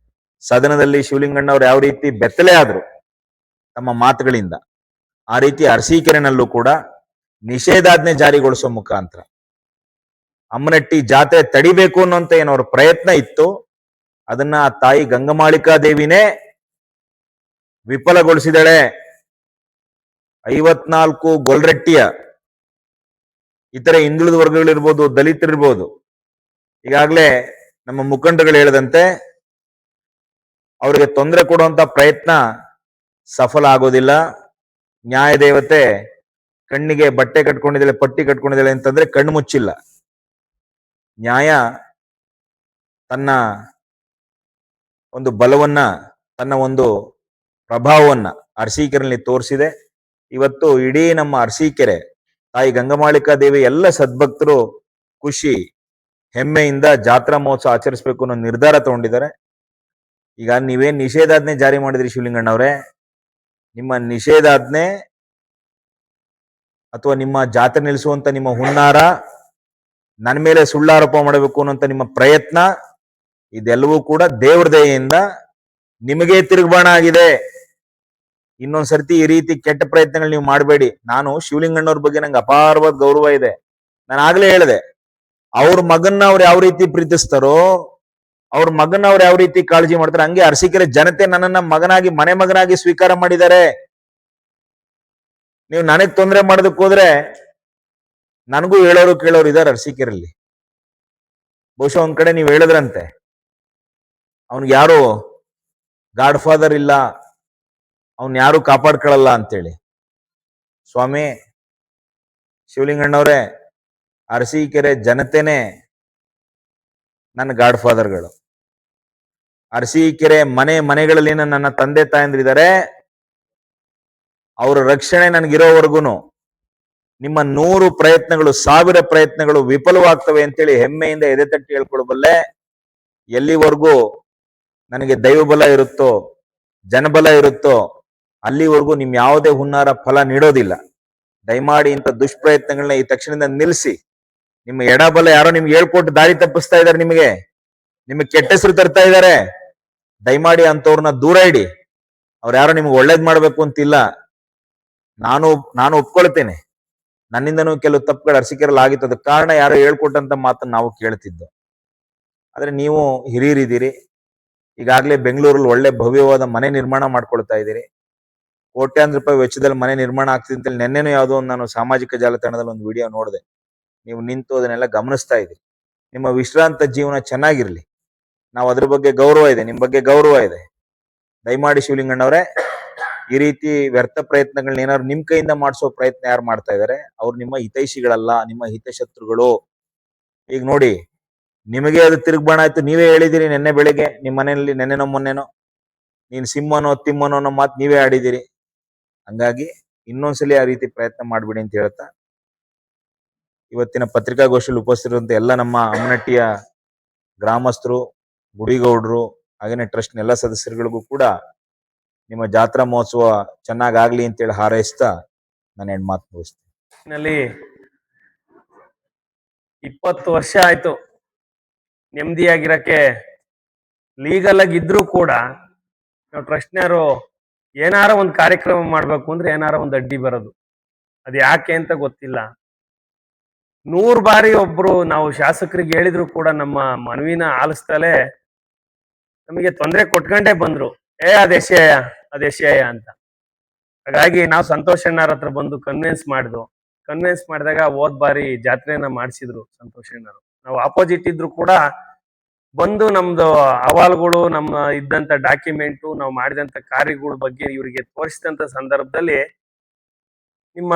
ಸದನದಲ್ಲಿ ಶಿವಲಿಂಗಣ್ಣವ್ರು ಯಾವ ರೀತಿ ಬೆತ್ತಲೆ ಆದ್ರು ತಮ್ಮ ಮಾತುಗಳಿಂದ, ಆ ರೀತಿ ಅರಸೀಕೆರೆನಲ್ಲೂ ಕೂಡ ನಿಷೇಧಾಜ್ಞೆ ಜಾರಿಗೊಳಿಸೋ ಮುಖಾಂತರ ಅಮ್ಮನಟ್ಟಿ ಜಾತ್ರೆ ತಡಿಬೇಕು ಅನ್ನೋಂತ ಏನವ್ರ ಪ್ರಯತ್ನ ಇತ್ತು, ಅದನ್ನ ಆ ತಾಯಿ ಗಂಗಮಾಳಿಕಾ ದೇವಿನೇ ವಿಫಲಗೊಳಿಸಿದಳೆ. 54 ಗೊಲ್ರಟ್ಟಿಯ ಇತರೆ ಹಿಂದುಳಿದ ವರ್ಗಗಳಿರ್ಬೋದು, ದಲಿತರಿರ್ಬೋದು, ಈಗಾಗಲೇ ನಮ್ಮ ಮುಖಂಡರುಗಳು ಹೇಳದಂತೆ ಅವರಿಗೆ ತೊಂದರೆ ಕೊಡುವಂತ ಪ್ರಯತ್ನ ಸಫಲ ಆಗೋದಿಲ್ಲ. ನ್ಯಾಯ ದೇವತೆ ಕಣ್ಣಿಗೆ ಬಟ್ಟೆ ಕಟ್ಕೊಂಡಿದ್ದಾಳೆ, ಪಟ್ಟಿ ಕಟ್ಕೊಂಡಿದ್ದಾಳೆ ಅಂತಂದ್ರೆ ಕಣ್ಣು ಮುಚ್ಚಿಲ್ಲ. ನ್ಯಾಯ ತನ್ನ ಒಂದು ಬಲವನ್ನ, ತನ್ನ ಒಂದು ಪ್ರಭಾವವನ್ನ ಅರಸೀಕೆರೆಯಲ್ಲಿ ತೋರಿಸಿದೆ. ಇವತ್ತು ಇಡೀ ನಮ್ಮ ಅರಸೀಕೆರೆ ತಾಯಿ ಗಂಗಮಾಳಿಕಾ ದೇವಿ ಎಲ್ಲ ಸದ್ಭಕ್ತರು ಖುಷಿ ಹೆಮ್ಮೆಯಿಂದ ಜಾತ್ರಾ ಮಹೋತ್ಸವ ಆಚರಿಸಬೇಕು ಅನ್ನೋ ನಿರ್ಧಾರ ತಗೊಂಡಿದ್ದಾರೆ. ಈಗ ನೀವೇನ್ ನಿಷೇಧಾಜ್ಞೆ ಜಾರಿ ಮಾಡಿದ್ರಿ ಶಿವಲಿಂಗಣ್ಣವ್ರೆ, ನಿಮ್ಮ ನಿಷೇಧಾಜ್ಞೆ ಅಥವಾ ನಿಮ್ಮ ಜಾತ್ರೆ ನಿಲ್ಲಿಸುವಂತ ನಿಮ್ಮ ಹುನ್ನಾರ, ನನ್ನ ಮೇಲೆ ಸುಳ್ಳಾರೋಪ ಮಾಡಬೇಕು ಅನ್ನೋಂತ ನಿಮ್ಮ ಪ್ರಯತ್ನ, ಇದೆಲ್ಲವೂ ಕೂಡ ದೇವ್ರ ದಯೆಯಿಂದ ನಿಮಗೆ ತಿರುಗ್ಬಾಣ ಆಗಿದೆ. ಇನ್ನೊಂದ್ಸರ್ತಿ ಈ ರೀತಿ ಕೆಟ್ಟ ಪ್ರಯತ್ನಗಳು ನೀವು ಮಾಡಬೇಡಿ. ನಾನು ಶಿವಲಿಂಗಣ್ಣವ್ರ ಬಗ್ಗೆ ನಂಗೆ ಅಪಾರವಾದ ಗೌರವ ಇದೆ. ನಾನು ಆಗ್ಲೇ ಹೇಳಿದೆ, ಅವ್ರ ಮಗನ್ನ ಅವ್ರು ಯಾವ ರೀತಿ ಪ್ರೀತಿಸ್ತಾರೋ, ಅವ್ರ ಮಗನ್ನ ಅವ್ರು ಯಾವ ರೀತಿ ಕಾಳಜಿ ಮಾಡ್ತಾರೆ, ಹಂಗೆ ಅರಸೀಕೆರೆ ಜನತೆ ನನ್ನನ್ನ ಮಗನಾಗಿ ಮನೆ ಮಗನಾಗಿ ಸ್ವೀಕಾರ ಮಾಡಿದ್ದಾರೆ. ನೀವು ನನಗ್ ತೊಂದರೆ ಮಾಡೋದಕ್ಕೆ ಹೋದ್ರೆ ನನಗೂ ಹೇಳೋರು ಕೇಳೋರು ಇದಾರೆ ಅರಸೀಕೆರೆಯಲ್ಲಿ. ಬಹುಶಃ ಒಂದ್ ಕಡೆ ನೀವು ಹೇಳಿದ್ರಂತೆ, ಅವ್ನಿಗೆ ಯಾರು ಗಾಡ್ ಫಾದರ್ ಇಲ್ಲ, ಅವ್ನ್ ಯಾರು ಕಾಪಾಡ್ಕೊಳ್ಳಲ್ಲ ಅಂತೇಳಿ. ಸ್ವಾಮಿ ಶಿವಲಿಂಗಣ್ಣವ್ರೆ, ಅರಸೀಕೆರೆ ಜನತೆನೇ ನನ್ನ ಗಾಡ್ ಫಾದರ್ಗಳು. ಅರಸೀಕೆರೆ ಮನೆಗಳಲ್ಲಿ ನನ್ನ ತಂದೆ ತಾಯಂದ್ರಿದ್ದಾರೆ, ಅವರ ರಕ್ಷಣೆ ನನಗಿರೋವರೆಗೂ ನಿಮ್ಮ 100 ಪ್ರಯತ್ನಗಳು 1000 ಪ್ರಯತ್ನಗಳು ವಿಫಲವಾಗ್ತವೆ ಅಂತೇಳಿ ಹೆಮ್ಮೆಯಿಂದ ಎದೆತಟ್ಟಿ ಹೇಳ್ಕೊಳ್ಬಲ್ಲೆ. ಎಲ್ಲಿವರೆಗೂ ನನಗೆ ದೈವಬಲ ಇರುತ್ತೋ, ಜನಬಲ ಇರುತ್ತೋ, ಅಲ್ಲಿವರೆಗೂ ನಿಮ್ ಯಾವುದೇ ಹುನ್ನಾರ ಫಲ ನೀಡೋದಿಲ್ಲ. ದಯಮಾಡಿ ಇಂಥ ದುಷ್ಪ್ರಯತ್ನಗಳನ್ನ ಈ ತಕ್ಷಣದಿಂದ ನಿಲ್ಲಿಸಿ. ನಿಮ್ಮ ಎಡಬಲ ಯಾರೋ ನಿಮ್ಗೆ ಹೇಳ್ಕೊಟ್ಟು ದಾರಿ ತಪ್ಪಿಸ್ತಾ ಇದಾರೆ, ನಿಮಗೆ ಕೆಟ್ಟ ಹೆಸರು ತರ್ತಾ ಇದ್ದಾರೆ. ದಯಮಾಡಿ ಅಂತವ್ರನ್ನ ದೂರ ಇಡಿ. ಅವ್ರು ಯಾರೋ ನಿಮ್ಗೆ ಒಳ್ಳೇದ್ ಮಾಡ್ಬೇಕು ಅಂತಿಲ್ಲ. ನಾನು ಒಪ್ಕೊಳ್ತೇನೆ, ನನ್ನಿಂದನೂ ಕೆಲವು ತಪ್ಪುಗಳು ಅರಸೀಕೆರೆಯಲ್ಲಿ ಆಗಿತ್ತು. ಅದಕ್ಕೆ ಕಾರಣ ಯಾರೋ ಹೇಳ್ಕೊಟ್ಟಂತ ಮಾತನ್ನ ನಾವು ಕೇಳ್ತಿದ್ದು. ಆದ್ರೆ ನೀವು ಹಿರಿಯರಿದ್ದೀರಿ, ಈಗಾಗಲೇ ಬೆಂಗಳೂರಲ್ಲಿ ಒಳ್ಳೆ ಭವ್ಯವಾದ ಮನೆ ನಿರ್ಮಾಣ ಮಾಡ್ಕೊಳ್ತಾ ಇದ್ದೀರಿ. ಕೋಟ್ಯಾಂತರ ರೂಪಾಯಿ ವೆಚ್ಚದಲ್ಲಿ ಮನೆ ನಿರ್ಮಾಣ ಆಗ್ತಿದೆ ಅಂತೇಳಿ ನೆನ್ನೆನೂ ಯಾವುದೋ ಒಂದು ನಾನು ಸಾಮಾಜಿಕ ಜಾಲತಾಣದಲ್ಲಿ ಒಂದು ವಿಡಿಯೋ ನೋಡಿದೆ. ನೀವು ನಿಂತು ಅದನ್ನೆಲ್ಲ ಗಮನಿಸ್ತಾ ಇದ್ದೀರಿ. ನಿಮ್ಮ ವಿಶ್ರಾಂತ ಜೀವನ ಚೆನ್ನಾಗಿರ್ಲಿ. ನಾವು ಅದ್ರ ಬಗ್ಗೆ ಗೌರವ ಇದೆ, ನಿಮ್ ಬಗ್ಗೆ ಗೌರವ ಇದೆ. ದಯಮಾಡಿ ಶಿವಲಿಂಗಣ್ಣವ್ರೆ, ಈ ರೀತಿ ವ್ಯರ್ಥ ಪ್ರಯತ್ನಗಳನ್ನ ಏನಾದ್ರು ನಿಮ್ ಕೈಯಿಂದ ಮಾಡಿಸೋ ಪ್ರಯತ್ನ ಯಾರು ಮಾಡ್ತಾ ಇದಾರೆ, ಅವ್ರು ನಿಮ್ಮ ಹಿತೈಷಿಗಳಲ್ಲ, ನಿಮ್ಮ ಹಿತಶತ್ರುಗಳು. ಈಗ ನೋಡಿ, ನಿಮಗೆ ಅದು ತಿರುಗ್ಬಾಣ ಆಯ್ತು. ನೀವೇ ಹೇಳಿದಿರಿ ನೆನ್ನೆ ಬೆಳಿಗ್ಗೆ ನಿಮ್ ಮನೆಯಲ್ಲಿ, ನೆನ್ನೆನೋ ಮೊನ್ನೆನೋ, ನೀನ್ ಸಿಂಹನೋ ತಿಮ್ಮನೋ ಅನ್ನೋ ಮಾತು ನೀವೇ ಆಡಿದಿರಿ. ಹಂಗಾಗಿ ಇನ್ನೊಂದ್ಸಲಿ ಆ ರೀತಿ ಪ್ರಯತ್ನ ಮಾಡ್ಬಿಡಿ ಅಂತ ಹೇಳ್ತಾ, ಇವತ್ತಿನ ಪತ್ರಿಕಾಗೋಷ್ಠಿಯಲ್ಲಿ ಉಪಸ್ಥಿತಿರುವಂತ ಎಲ್ಲ ನಮ್ಮ ಅಮ್ಮನಟ್ಟಿಯ ಗ್ರಾಮಸ್ಥರು, ಗುಡಿಗೌಡರು, ಹಾಗೇನೆ ಟ್ರಸ್ಟ್ನ ಎಲ್ಲ ಸದಸ್ಯರುಗಳಿಗೂ ಕೂಡ ನಿಮ್ಮ ಜಾತ್ರಾ ಮಹೋತ್ಸವ ಚೆನ್ನಾಗಾಗ್ಲಿ ಅಂತೇಳಿ ಹಾರೈಸ್ತಾ ನಾನು ಹೆಣ್ಮಾತು ಮುಗಿಸ್ತೇನೆ. 20 ವರ್ಷ ಆಯ್ತು ನೆಮ್ಮದಿಯಾಗಿರಕ್ಕೆ. ಲೀಗಲ್ ಆಗಿ ಇದ್ರೂ ಕೂಡ ನಾವು ಟ್ರಸ್ಟ್ನವರು ಏನಾರ ಒಂದು ಕಾರ್ಯಕ್ರಮ ಮಾಡ್ಬೇಕು ಅಂದ್ರೆ ಏನಾರ ಒಂದು ಅಡ್ಡಿ ಬರೋದು. ಅದು ಯಾಕೆ ಅಂತ ಗೊತ್ತಿಲ್ಲ. 100 ಬಾರಿ ಒಬ್ರು ನಾವು ಶಾಸಕರಿಗೆ ಹೇಳಿದ್ರು ಕೂಡ ನಮ್ಮ ಮನವಿನ ಆಲಿಸ್ತಲೇ ನಮಗೆ ತೊಂದರೆ ಕೊಟ್ಕೊಂಡೇ ಬಂದ್ರು. ಅದೇಶಯ ಅಂತ. ಹಾಗಾಗಿ ನಾವು ಸಂತೋಷ್ ಅಣ್ಣರ ಹತ್ರ ಬಂದು ಕನ್ವಿನ್ಸ್ ಮಾಡಿದಾಗ ಹೋದ್ ಬಾರಿ ಜಾತ್ರೆನ ಮಾಡಿಸಿದ್ರು ಸಂತೋಷ್ ಅಣ್ಣರು. ನಾವು ಆಪೋಸಿಟ್ ಇದ್ರು ಕೂಡ ಬಂದು ನಮ್ದು ಅಹವಾಲುಗಳು, ನಮ್ಮ ಇದ್ದಂತ ಡಾಕ್ಯುಮೆಂಟು, ನಾವು ಮಾಡಿದಂತ ಕಾರ್ಯಗಳ ಬಗ್ಗೆ ಇವರಿಗೆ ತೋರಿಸಿದಂತ ಸಂದರ್ಭದಲ್ಲಿ ನಿಮ್ಮ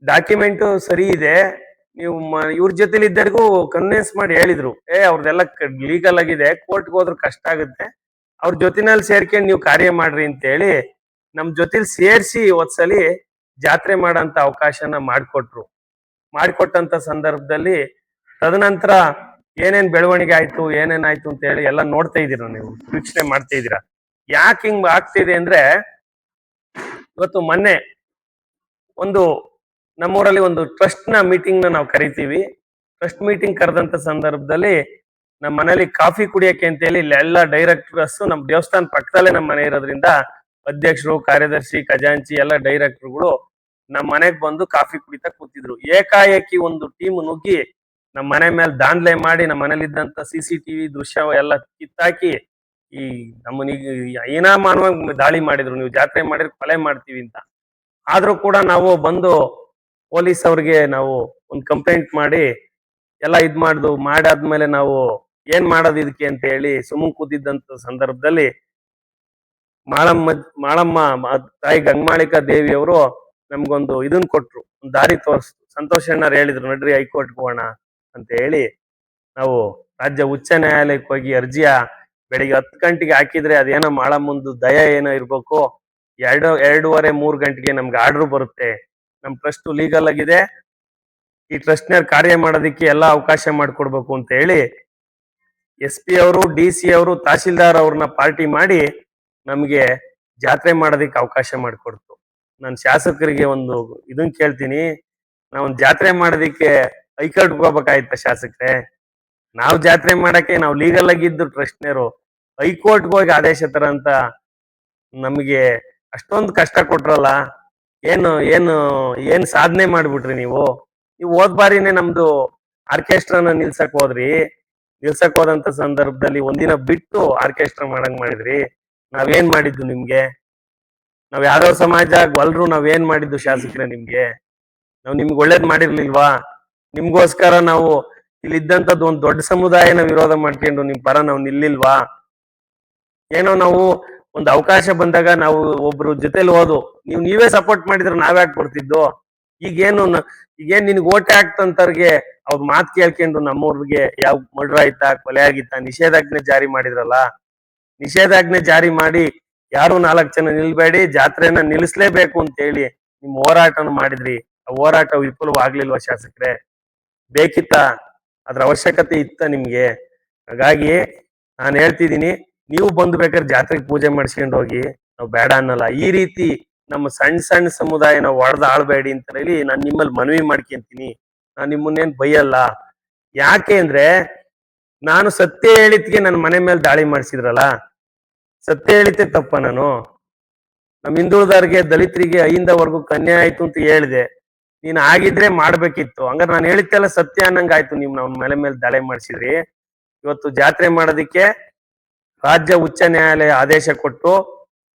ಡಾಕ್ಯುಮೆಂಟು ಸರಿ ಇದೆ, ನೀವು ಇವ್ರ ಜೊತೆಲಿ ಇದ್ದರಿಗೂ ಕನ್ವಿನ್ಸ್ ಮಾಡಿ ಹೇಳಿದ್ರು, ಅವ್ರದೆಲ್ಲ ಲೀಗಲ್ ಆಗಿದೆ, ಕೋರ್ಟ್ಗೆ ಹೋದ್ರು ಕಷ್ಟ ಆಗುತ್ತೆ, ಅವ್ರ ಜೊತೆನಲ್ಲಿ ಸೇರ್ಕೊಂಡು ನೀವು ಕಾರ್ಯ ಮಾಡ್ರಿ ಅಂತ ಹೇಳಿ ನಮ್ ಜೊತೆಲಿ ಸೇರಿಸಿ ಒತ್ಸಲಿ ಜಾತ್ರೆ ಮಾಡಂತ ಅವಕಾಶನ ಮಾಡಿಕೊಟ್ಟಂತ ಸಂದರ್ಭದಲ್ಲಿ ತದನಂತರ ಏನೇನ್ ಬೆಳವಣಿಗೆ ಆಯ್ತು, ಏನೇನಾಯ್ತು ಅಂತ ಹೇಳಿ ಎಲ್ಲ ನೋಡ್ತಾ ಇದೀರ, ನೀವು ವೀಕ್ಷಣೆ ಮಾಡ್ತಾ ಇದ್ದೀರಾ. ಯಾಕೆ ಹಿಂಗ್ ಆಗ್ತಿದೆ ಅಂದ್ರೆ, ಇವತ್ತು ಮೊನ್ನೆ ಒಂದು ನಮ್ಮೂರಲ್ಲಿ ಒಂದು ಟ್ರಸ್ಟ್ ನ ಮೀಟಿಂಗ್ ನ ನಾವು ಕರಿತೀವಿ. ಟ್ರಸ್ಟ್ ಮೀಟಿಂಗ್ ಕರೆದಂತ ಸಂದರ್ಭದಲ್ಲಿ ನಮ್ಮ ಮನೇಲಿ ಕಾಫಿ ಕುಡಿಯಕ್ಕೆ ಅಂತ ಹೇಳಿ ಎಲ್ಲ ಡೈರೆಕ್ಟರ್ಸ್, ನಮ್ಮ ದೇವಸ್ಥಾನ ಪಕ್ಕದಲ್ಲೇ ನಮ್ಮ ಮನೆ ಇರೋದ್ರಿಂದ ಅಧ್ಯಕ್ಷರು, ಕಾರ್ಯದರ್ಶಿ, ಖಜಾಂಚಿ ಎಲ್ಲ ಡೈರೆಕ್ಟರ್ಗಳು ನಮ್ಮ ಮನೆಗ್ ಬಂದು ಕಾಫಿ ಕುಡಿತಾ ಕೂತಿದ್ರು. ಏಕಾಏಕಿ ಒಂದು ಟೀಮ್ ನುಗ್ಗಿ ನಮ್ಮ ಮನೆ ಮೇಲೆ ದಾಂಡ್ಲೆ ಮಾಡಿ ನಮ್ಮ ಮನೇಲಿದ್ದಂತ CCTV ದೃಶ್ಯ ಎಲ್ಲ ಕಿತ್ತಾಕಿ ಈ ನಮ್ಮನಿಗೆ ಹೀನಾಮಾನವಾಗಿ ದಾಳಿ ಮಾಡಿದ್ರು. ನೀವು ಜಾತ್ರೆ ಮಾಡಿದ್ರೆ ಕೊಲೆ ಮಾಡ್ತೀವಿ ಅಂತ. ಆದ್ರೂ ಕೂಡ ನಾವು ಬಂದು ಪೊಲೀಸ್ ಅವ್ರಿಗೆ ನಾವು ಒಂದು ಕಂಪ್ಲೇಂಟ್ ಮಾಡಿ ಎಲ್ಲ ಮಾಡಾದ್ಮೇಲೆ ನಾವು ಏನ್ ಮಾಡೋದು ಇದಕ್ಕೆ ಅಂತ ಹೇಳಿ ಸುಮ್ಮನೆ ಕೂತಿದ್ದಂತ ಸಂದರ್ಭದಲ್ಲಿ ಮಾಳಮ್ಮ ತಾಯಿ ಗಂಗಮಾಳಿಕಾ ದೇವಿ ಅವರು ನಮ್ಗೊಂದು ಇದನ್ ಕೊಟ್ರು, ಒಂದು ದಾರಿ ತೋರಿಸ್ತು. ಸಂತೋಷ್ ಅಣ್ಣರು ಹೇಳಿದ್ರು, ನಡ್ರಿ ಹೈಕೋರ್ಟ್ಗೆ ಹೋಗೋಣ ಅಂತ ಹೇಳಿ ನಾವು ರಾಜ್ಯ ಉಚ್ಚ ನ್ಯಾಯಾಲಯಕ್ಕೆ ಹೋಗಿ ಅರ್ಜಿಯ ಬೆಳಿಗ್ಗೆ 10 ಗಂಟೆಗೆ ಹಾಕಿದ್ರೆ ಅದೇನೋ ಮಾಳಮ್ಮಂದು ದಯ ಏನೋ ಇರ್ಬೇಕು, 2:30-3 ಗಂಟೆಗೆ ನಮ್ಗೆ ಆರ್ಡರ್ ಬರುತ್ತೆ, ನಮ್ ಟ್ರಸ್ಟ್ ಲೀಗಲ್ ಆಗಿದೆ, ಈ ಟ್ರಸ್ಟ್ನ ಕಾರ್ಯ ಮಾಡೋದಕ್ಕೆ ಎಲ್ಲಾ ಅವಕಾಶ ಮಾಡಿಕೊಡ್ಬೇಕು ಅಂತ ಹೇಳಿ SP ಅವರು, DC ಅವರು, ತಹಶೀಲ್ದಾರ್ ಅವ್ರನ್ನ ಪಾರ್ಟಿ ಮಾಡಿ ನಮ್ಗೆ ಜಾತ್ರೆ ಮಾಡೋದಕ್ಕೆ ಅವಕಾಶ ಮಾಡಿಕೊಡ್ತು. ನಾನು ಶಾಸಕರಿಗೆ ಒಂದು ಇದನ್ ಕೇಳ್ತೀನಿ, ನಾವು ಜಾತ್ರೆ ಮಾಡೋದಿಕ್ಕೆ ಹೈಕೋರ್ಟ್ಗೆ ಹೋಗ್ಬೇಕಾಯ್ತ ಶಾಸಕರೇ? ನಾವು ಜಾತ್ರೆ ಮಾಡಕ್ಕೆ ನಾವು ಲೀಗಲ್ ಆಗಿದ್ದು ಟ್ರಸ್ಟ್ನರು ಹೈಕೋರ್ಟ್ಗೆ ಹೋಗಿ ಆದೇಶ ತರ ಅಂತ ನಮಗೆ ಅಷ್ಟೊಂದು ಕಷ್ಟ ಕೊಟ್ರಲ್ಲ. ಏನು ಏನು ಏನ್ ಸಾಧನೆ ಮಾಡ್ಬಿಟ್ರಿ ನೀವು? ಹೋದ್ ಬಾರಿನೇ ನಮ್ದು ಆರ್ಕೆಸ್ಟ್ರಾನ ನಿಲ್ಸಕ್ ಹೋದಂತ ಸಂದರ್ಭದಲ್ಲಿ ಒಂದಿನ ಬಿಟ್ಟು ಆರ್ಕೆಸ್ಟ್ರಾ ಮಾಡಂಗ್ ಮಾಡಿದ್ರಿ. ನಾವೇನ್ ಮಾಡಿದ್ದು ನಿಮ್ಗೆ? ನಾವ್ ಯಾದವ ಸಮಾಜ ಗೊಲ್ರು ನಾವೇನ್ ಮಾಡಿದ್ದು ಶಾಸಕರೇ ನಿಮ್ಗೆ? ನಾವ್ ನಿಮ್ಗೆ ಒಳ್ಳೇದ್ ಮಾಡಿರ್ಲಿಲ್ವಾ? ನಿಮ್ಗೋಸ್ಕರ ನಾವು ಇಲ್ಲಿದ್ದಂಥದ್ದು ಒಂದ್ ದೊಡ್ಡ ಸಮುದಾಯನ ವಿರೋಧ ಮಾಡ್ಕೊಂಡು ನಿಮ್ ಪರ ನಾವು ನಿಲ್ಲಿಲ್ವಾ? ಏನೋ ನಾವು ಒಂದು ಅವಕಾಶ ಬಂದಾಗ ನಾವು ಒಬ್ರು ಜೊತೆಲಿ ಹೋದು ನೀವೇ ಸಪೋರ್ಟ್ ಮಾಡಿದ್ರೆ ನಾವ್ಯಾಕೆ ಕೊಡ್ತಿದ್ದು? ಈಗೇನು ನಿನ್ಗೆ ಓಟೆ ಹಾಕ್ತಂತವ್ರಿಗೆ ಅವ್ರ ಮಾತು ಕೇಳ್ಕೊಂಡು ನಮ್ಮವ್ರಿಗೆ ಯಾವ ಮರ್ಡರ್ ಆಯ್ತಾ, ಕೊಲೆ ಆಗಿತ್ತಾ, ನಿಷೇಧಾಜ್ಞೆ ಜಾರಿ ಮಾಡಿದ್ರಲ್ಲ. ನಿಷೇಧಾಜ್ಞೆ ಜಾರಿ ಮಾಡಿ ಯಾರು 4 ಜನ ನಿಲ್ಬೇಡಿ, ಜಾತ್ರೆನ ನಿಲ್ಲಿಸ್ಲೇಬೇಕು ಅಂತ ಹೇಳಿ ನಿಮ್ ಹೋರಾಟನ ಮಾಡಿದ್ರಿ. ಆ ಹೋರಾಟ ವಿಫಲವಾಗ್ಲಿಲ್ವಾ ಶಾಸಕರೇ? ಬೇಕಿತ್ತ? ಅದ್ರ ಅವಶ್ಯಕತೆ ಇತ್ತ ನಿಮ್ಗೆ? ಹಾಗಾಗಿ ನಾನು ಹೇಳ್ತಿದ್ದೀನಿ, ನೀವು ಬಂದು ಬೇಕಾದ್ರೆ ಜಾತ್ರೆಗೆ ಪೂಜೆ ಮಾಡಿಸ್ಕೊಂಡು ಹೋಗಿ, ನಾವು ಬೇಡ ಅನ್ನಲ್ಲ. ಈ ರೀತಿ ನಮ್ಮ ಸಣ್ಣ ಸಣ್ಣ ಸಮುದಾಯನ ಒಡೆದು ಆಳ್ಬೇಡಿ ಅಂತ ಹೇಳಿ ನಾನು ನಿಮ್ಮಲ್ಲಿ ಮನವಿ ಮಾಡ್ಕೊಂತೀನಿ. ನಾನು ನಿಮ್ಮನ್ನೇನ್ ಬೈಯಲ್ಲ. ಯಾಕೆ ಅಂದ್ರೆ ನಾನು ಸತ್ಯ ಹೇಳಿದ್ಗೆ ನನ್ನ ಮನೆ ಮೇಲೆ ದಾಳಿ ಮಾಡಿಸಿದ್ರಲ್ಲ, ಸತ್ಯ ಹೇಳಿದ್ದೆ ತಪ್ಪ? ನಾನು ನಮ್ಮ ಹಿಂದುಳಿದವ್ರಿಗೆ, ದಲಿತರಿಗೆ 5ವರ್ಗೂ ಕನ್ಯಾ ಆಯ್ತು ಅಂತ ಹೇಳಿದೆ. ನೀನ್ ಆಗಿದ್ರೆ ಮಾಡ್ಬೇಕಿತ್ತು. ಹಂಗಾರೆ ನಾನು ಹೇಳಿದ್ದೆಲ್ಲ ಸತ್ಯ ಅನ್ನಂಗಾಯ್ತು. ನೀವು ನಮ್ಮ ಮನೆ ಮೇಲೆ ದಾಳಿ ಮಾಡಿಸಿದ್ರಿ. ಇವತ್ತು ಜಾತ್ರೆ ಮಾಡೋದಿಕ್ಕೆ ರಾಜ್ಯ ಉಚ್ಚ ನ್ಯಾಯಾಲಯ ಆದೇಶ ಕೊಟ್ಟು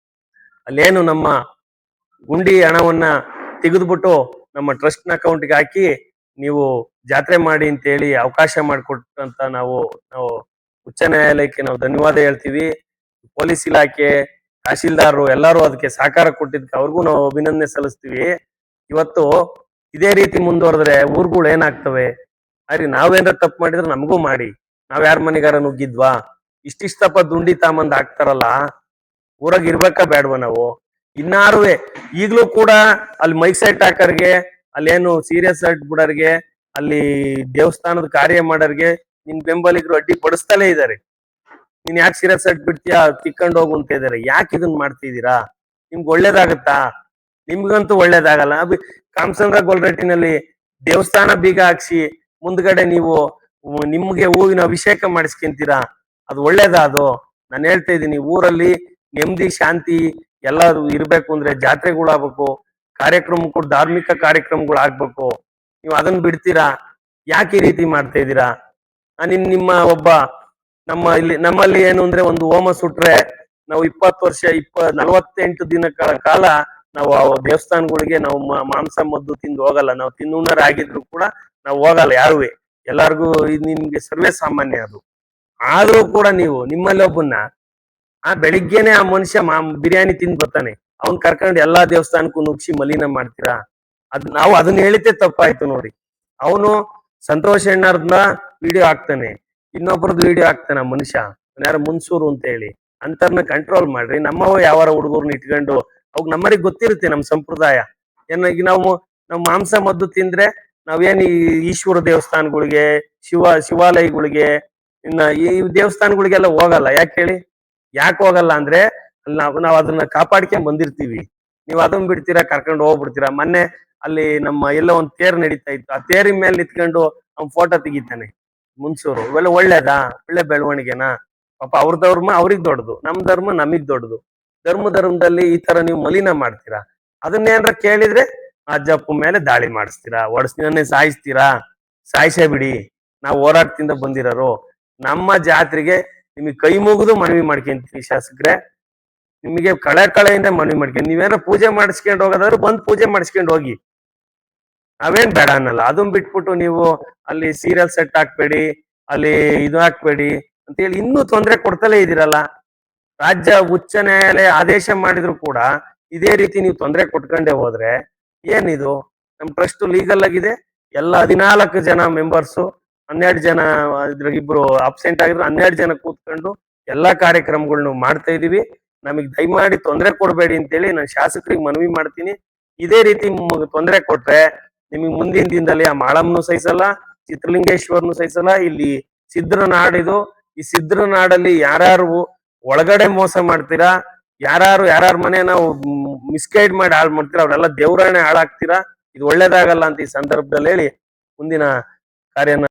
ಅಲ್ಲೇನು ನಮ್ಮ ಗುಂಡಿ ಹಣವನ್ನ ತೆಗೆದ್ಬಿಟ್ಟು ನಮ್ಮ ಟ್ರಸ್ಟ್ ಅಕೌಂಟ್ಗೆ ಹಾಕಿ ನೀವು ಜಾತ್ರೆ ಮಾಡಿ ಅಂತ ಹೇಳಿ ಅವಕಾಶ ಮಾಡಿಕೊಟ್ಟಂತ ನಾವು ಉಚ್ಚ ನ್ಯಾಯಾಲಯಕ್ಕೆ ನಾವು ಧನ್ಯವಾದ ಹೇಳ್ತೀವಿ. ಪೊಲೀಸ್ ಇಲಾಖೆ, ತಹಶೀಲ್ದಾರರು ಎಲ್ಲರೂ ಅದಕ್ಕೆ ಸಹಕಾರ ಕೊಟ್ಟಿದ್ದಕ್ಕೆ ಅವ್ರಿಗೂ ನಾವು ಅಭಿನಂದನೆ ಸಲ್ಲಿಸ್ತೀವಿ. ಇವತ್ತು ಇದೇ ರೀತಿ ಮುಂದುವರೆದ್ರೆ ಊರುಗಳು ಏನಾಗ್ತವೆ? ಅರಿ ನಾವೇನಾರ ತಪ್ಪು ಮಾಡಿದ್ರೆ ನಮಗೂ ಮಾಡಿ. ನಾವ್ ಯಾರ ಮನೆಗಾರ ನುಗ್ಗಿದ್ವಾ? ಇಷ್ಟಿಷ್ಟಪ್ಪ ದುಂಡಿ ತಾಮಂದ್ ಹಾಕ್ತಾರಲ್ಲ, ಊರಾಗ ಇರ್ಬೇಕಾ ಬೇಡವಾ ನಾವು? ಇನ್ನಾರುವೆ ಈಗ್ಲೂ ಕೂಡ ಅಲ್ಲಿ ಮೈಕ್ ಸೆಟ್ ಹಾಕರ್ಗೆ, ಅಲ್ಲೇನು ಸೀರಿಯಸ್ ಸೆಟ್ ಬಿಡೋರ್ಗೆ, ಅಲ್ಲಿ ದೇವಸ್ಥಾನದ ಕಾರ್ಯ ಮಾಡೋರ್ಗೆ ನಿನ್ ಬೆಂಬಲಿಗರು ಅಡ್ಡಿ ಪಡಿಸ್ತಲೇ ಇದಾರೆ. ನೀನ್ ಯಾಕೆ ಸೀರಿಯಸ್ ಸೆಟ್ ಬಿಡ್ತೀಯಾ, ತಿಕ್ಕೊಂಡು ಹೋಗು ಅಂತ ಇದಾರೆ. ಯಾಕೆ ಇದನ್ ಮಾಡ್ತಿದೀರಾ? ನಿಮ್ಗೆ ಒಳ್ಳೇದಾಗತ್ತಾ? ನಿಮ್ಗಂತೂ ಒಳ್ಳೇದಾಗಲ್ಲ. ಕಾಮಸಂದ್ರ ಗೊಲ್ರಟ್ಟಿನಲ್ಲಿ ದೇವಸ್ಥಾನ ಬೀಗ ಹಾಕ್ಸಿ ಮುಂದ್ಗಡೆ ನೀವು ನಿಮ್ಗೆ ಹೂವಿನ ಅಭಿಷೇಕ ಮಾಡಿಸ್ಕೊಂತೀರಾ. ಅದು ಒಳ್ಳೇದಾ? ಅದು ನಾನು ಹೇಳ್ತಾ ಇದ್ದೀನಿ, ಊರಲ್ಲಿ ನೆಮ್ಮದಿ ಶಾಂತಿ ಎಲ್ಲರೂ ಇರ್ಬೇಕು ಅಂದ್ರೆ ಜಾತ್ರೆಗಳು ಆಗ್ಬೇಕು, ಕಾರ್ಯಕ್ರಮಗಳು, ಧಾರ್ಮಿಕ ಕಾರ್ಯಕ್ರಮಗಳು ಆಗ್ಬೇಕು. ನೀವು ಅದನ್ನ ಬಿಡ್ತೀರಾ? ಯಾಕೆ ಈ ರೀತಿ ಮಾಡ್ತಾ ಇದ್ದೀರಾ? ನಿಮ್ಮ ನಮ್ಮಲ್ಲಿ ಏನು ಅಂದ್ರೆ ಒಂದು ಹೋಮ ಸುಟ್ರೆ ನಾವು 20 ವರ್ಷ 48 ದಿನಗಳ ಕಾಲ ನಾವು ದೇವಸ್ಥಾನಗಳಿಗೆ ನಾವು ಮಾಂಸ ಮದ್ದು ತಿಂದು ಹೋಗಲ್ಲ. ನಾವು ತಿನ್ನುಣ್ಣರ್ ಆಗಿದ್ರು ಕೂಡ ನಾವು ಹೋಗಲ್ಲ ಯಾರುವೆ. ಎಲ್ಲಾರ್ಗು ನಿಮ್ಗೆ ಸರ್ವೇ ಸಾಮಾನ್ಯ ಅದು. ಆದ್ರೂ ಕೂಡ ನೀವು ನಿಮ್ಮಲ್ಲಿ ಒಬ್ಬನ್ನ ಬೆಳಿಗ್ಗೆನೆ ಆ ಮನುಷ್ಯ ಬಿರಿಯಾನಿ ತಿಂದು ಬರ್ತಾನೆ, ಅವ್ನ್ ಕರ್ಕೊಂಡು ಎಲ್ಲಾ ದೇವಸ್ಥಾನಕ್ಕೂ ನುಗ್ಸಿ ಮಲಿನ ಮಾಡ್ತೀರಾ? ನಾವು ಅದನ್ನ ಹೇಳಿದ್ದೆ ತಪ್ಪಾಯ್ತು ನೋಡಿ. ಅವನು ಸಂತೋಷ್ ಅಣ್ಣರ್ನ ವಿಡಿಯೋ ಹಾಕ್ತಾನೆ, ಇನ್ನೊಬ್ರದ್ದು ವಿಡಿಯೋ ಹಾಕ್ತಾನೆ ಆ ಮನುಷ್ಯ, ಯಾರು ಮುನ್ಸೂರು ಅಂತ ಹೇಳಿ. ಅಂತರ್ನ ಕಂಟ್ರೋಲ್ ಮಾಡ್ರಿ. ನಮ್ಮವ ಯಾವಾರ ಹುಡುಗರ್ನ ಇಟ್ಕೊಂಡು ಅವಾಗ ನಮ್ಮರಿಗೆ ಗೊತ್ತಿರುತ್ತೆ ನಮ್ ಸಂಪ್ರದಾಯ. ಈಗ ನಾವು ಮಾಂಸ ಮದ್ದು ತಿಂದ್ರೆ ನಾವೇನ್ ಈ ಈಶ್ವರ ದೇವಸ್ಥಾನಗಳಿಗೆ, ಶಿವಾಲಯಗಳಿಗೆ, ಇನ್ನ ಈ ದೇವಸ್ಥಾನಗಳಿಗೆಲ್ಲ ಹೋಗಲ್ಲ. ಯಾಕೆ ಹೇಳಿ? ಯಾಕೆ ಹೋಗಲ್ಲ ಅಂದ್ರೆ ಅಲ್ಲಿ ನಾವ್ ಅದನ್ನ ಕಾಪಾಡ್ಕೊಂಡ್ ಬಂದಿರ್ತೀವಿ. ನೀವು ಅದನ್ನ ಬಿಡ್ತೀರಾ, ಕರ್ಕೊಂಡು ಹೋಗ್ಬಿಡ್ತೀರಾ. ಮೊನ್ನೆ ಅಲ್ಲಿ ನಮ್ಮ ಎಲ್ಲ ಒಂದ್ ತೇರ್ ನಡೀತಾ ಇತ್ತು, ಆ ತೇರಿನ ಮೇಲೆ ನಿಂತ್ಕೊಂಡು ಅವ್ನ್ ಫೋಟೋ ತೆಗಿತಾನೆ ಮುನ್ಸೂರು. ಇವೆಲ್ಲ ಒಳ್ಳೇದಾ? ಒಳ್ಳೆ ಬೆಳವಣಿಗೆನಾ? ಪಾಪ ಅವ್ರ ಧರ್ಮ ಅವ್ರಿಗೆ ದೊಡ್ಡದು, ನಮ್ ಧರ್ಮ ನಮಗ್ ದೊಡ್ಡದು. ಧರ್ಮದಲ್ಲಿ ಈ ತರ ನೀವು ಮಲಿನ ಮಾಡ್ತೀರಾ. ಅದನ್ನೇನ್ರ ಕೇಳಿದ್ರೆ ಅಜ್ಜಪ್ಪ ಮೇಲೆ ದಾಳಿ ಮಾಡಿಸ್ತೀರಾ, ಒಡಸ್ನೇ ಸಾಯಿಸ್ತೀರಾ. ಸಾಯಿಸೇ ಬಿಡಿ, ನಾವು ಹೋರಾಟದಿಂದ ಬಂದಿರೋರು. ನಮ್ಮ ಜಾತ್ರೆಗೆ ನಿಮಗೆ ಕೈ ಮುಗಿದು ಮನವಿ ಮಾಡ್ಕೊಂತೀವಿ ಶಾಸಕರೇ. ನಿಮಗೆ ಕಳೆಯಿಂದ ಮನವಿ ಮಾಡ್ಕೊಂಡು ನೀವೇನಾರ ಪೂಜೆ ಮಾಡಿಸ್ಕೊಂಡು ಹೋಗೋದಾದ್ರೆ ಬಂದ್ ಪೂಜೆ ಮಾಡಿಸ್ಕೊಂಡು ಹೋಗಿ, ನಾವೇನ್ ಬೇಡ ಅನ್ನಲ್ಲ. ಅದನ್ನ ಬಿಟ್ಬಿಟ್ಟು ನೀವು ಅಲ್ಲಿ ಸೀರಿಯಲ್ ಸೆಟ್ ಹಾಕ್ಬೇಡಿ, ಅಲ್ಲಿ ಇದು ಹಾಕ್ಬೇಡಿ ಅಂತ ಹೇಳಿ ಇನ್ನೂ ತೊಂದರೆ ಕೊಡ್ತಲೇ ಇದೀರಲ್ಲ. ರಾಜ್ಯ ಉಚ್ಚ ನ್ಯಾಯಾಲಯ ಆದೇಶ ಮಾಡಿದ್ರು ಕೂಡ ಇದೇ ರೀತಿ ನೀವು ತೊಂದರೆ ಕೊಟ್ಕೊಂಡೇ ಹೋದ್ರೆ ಏನಿದು? ನಮ್ ಟ್ರಸ್ಟ್ ಲೀಗಲ್ ಆಗಿದೆ. ಎಲ್ಲ 14 ಜನ ಮೆಂಬರ್ಸು, 12 ಜನ ಇದ್ರಾಗ ಇಬ್ರು ಅಬ್ಸೆಂಟ್ ಆಗಿದ್ರು, 12 ಜನ ಕೂತ್ಕೊಂಡು ಎಲ್ಲಾ ಕಾರ್ಯಕ್ರಮಗಳನ್ನ ಮಾಡ್ತಾ ಇದೀವಿ. ನಮಗ್ ದಯಮಾಡಿ ತೊಂದರೆ ಕೊಡಬೇಡಿ ಅಂತೇಳಿ ನಾನು ಶಾಸಕರಿಗೆ ಮನವಿ ಮಾಡ್ತೀನಿ. ಇದೇ ರೀತಿ ತೊಂದರೆ ಕೊಟ್ರೆ ನಿಮಗೆ ಮುಂದಿನ ದಿನದಲ್ಲಿ ಆ ಮಾಳಮ್ಮನು ಸಹಿಸಲ್ಲ, ಚಿತ್ರಲಿಂಗೇಶ್ವರನು ಸಹಿಸಲ್ಲ. ಇಲ್ಲಿ ಸಿದ್ಧರ ನಾಡಿದು. ಈ ಸಿದ್ಧರ ನಾಡಲ್ಲಿ ಯಾರ್ಯಾರು ಒಳಗಡೆ ಮೋಸ ಮಾಡ್ತೀರಾ, ಯಾರ್ಯಾರ ಮನೆನ ಮಿಸ್ಗೈಡ್ ಮಾಡಿ ಹಾಳು ಮಾಡ್ತೀರಾ, ಅವರೆಲ್ಲ ದೇವ್ರಾಣೆ ಹಾಳಾಗ್ತೀರಾ. ಇದು ಒಳ್ಳೇದಾಗಲ್ಲ ಅಂತ ಈ ಸಂದರ್ಭದಲ್ಲಿ ಹೇಳಿ ಮುಂದಿನ ಕಾರ್ಯನ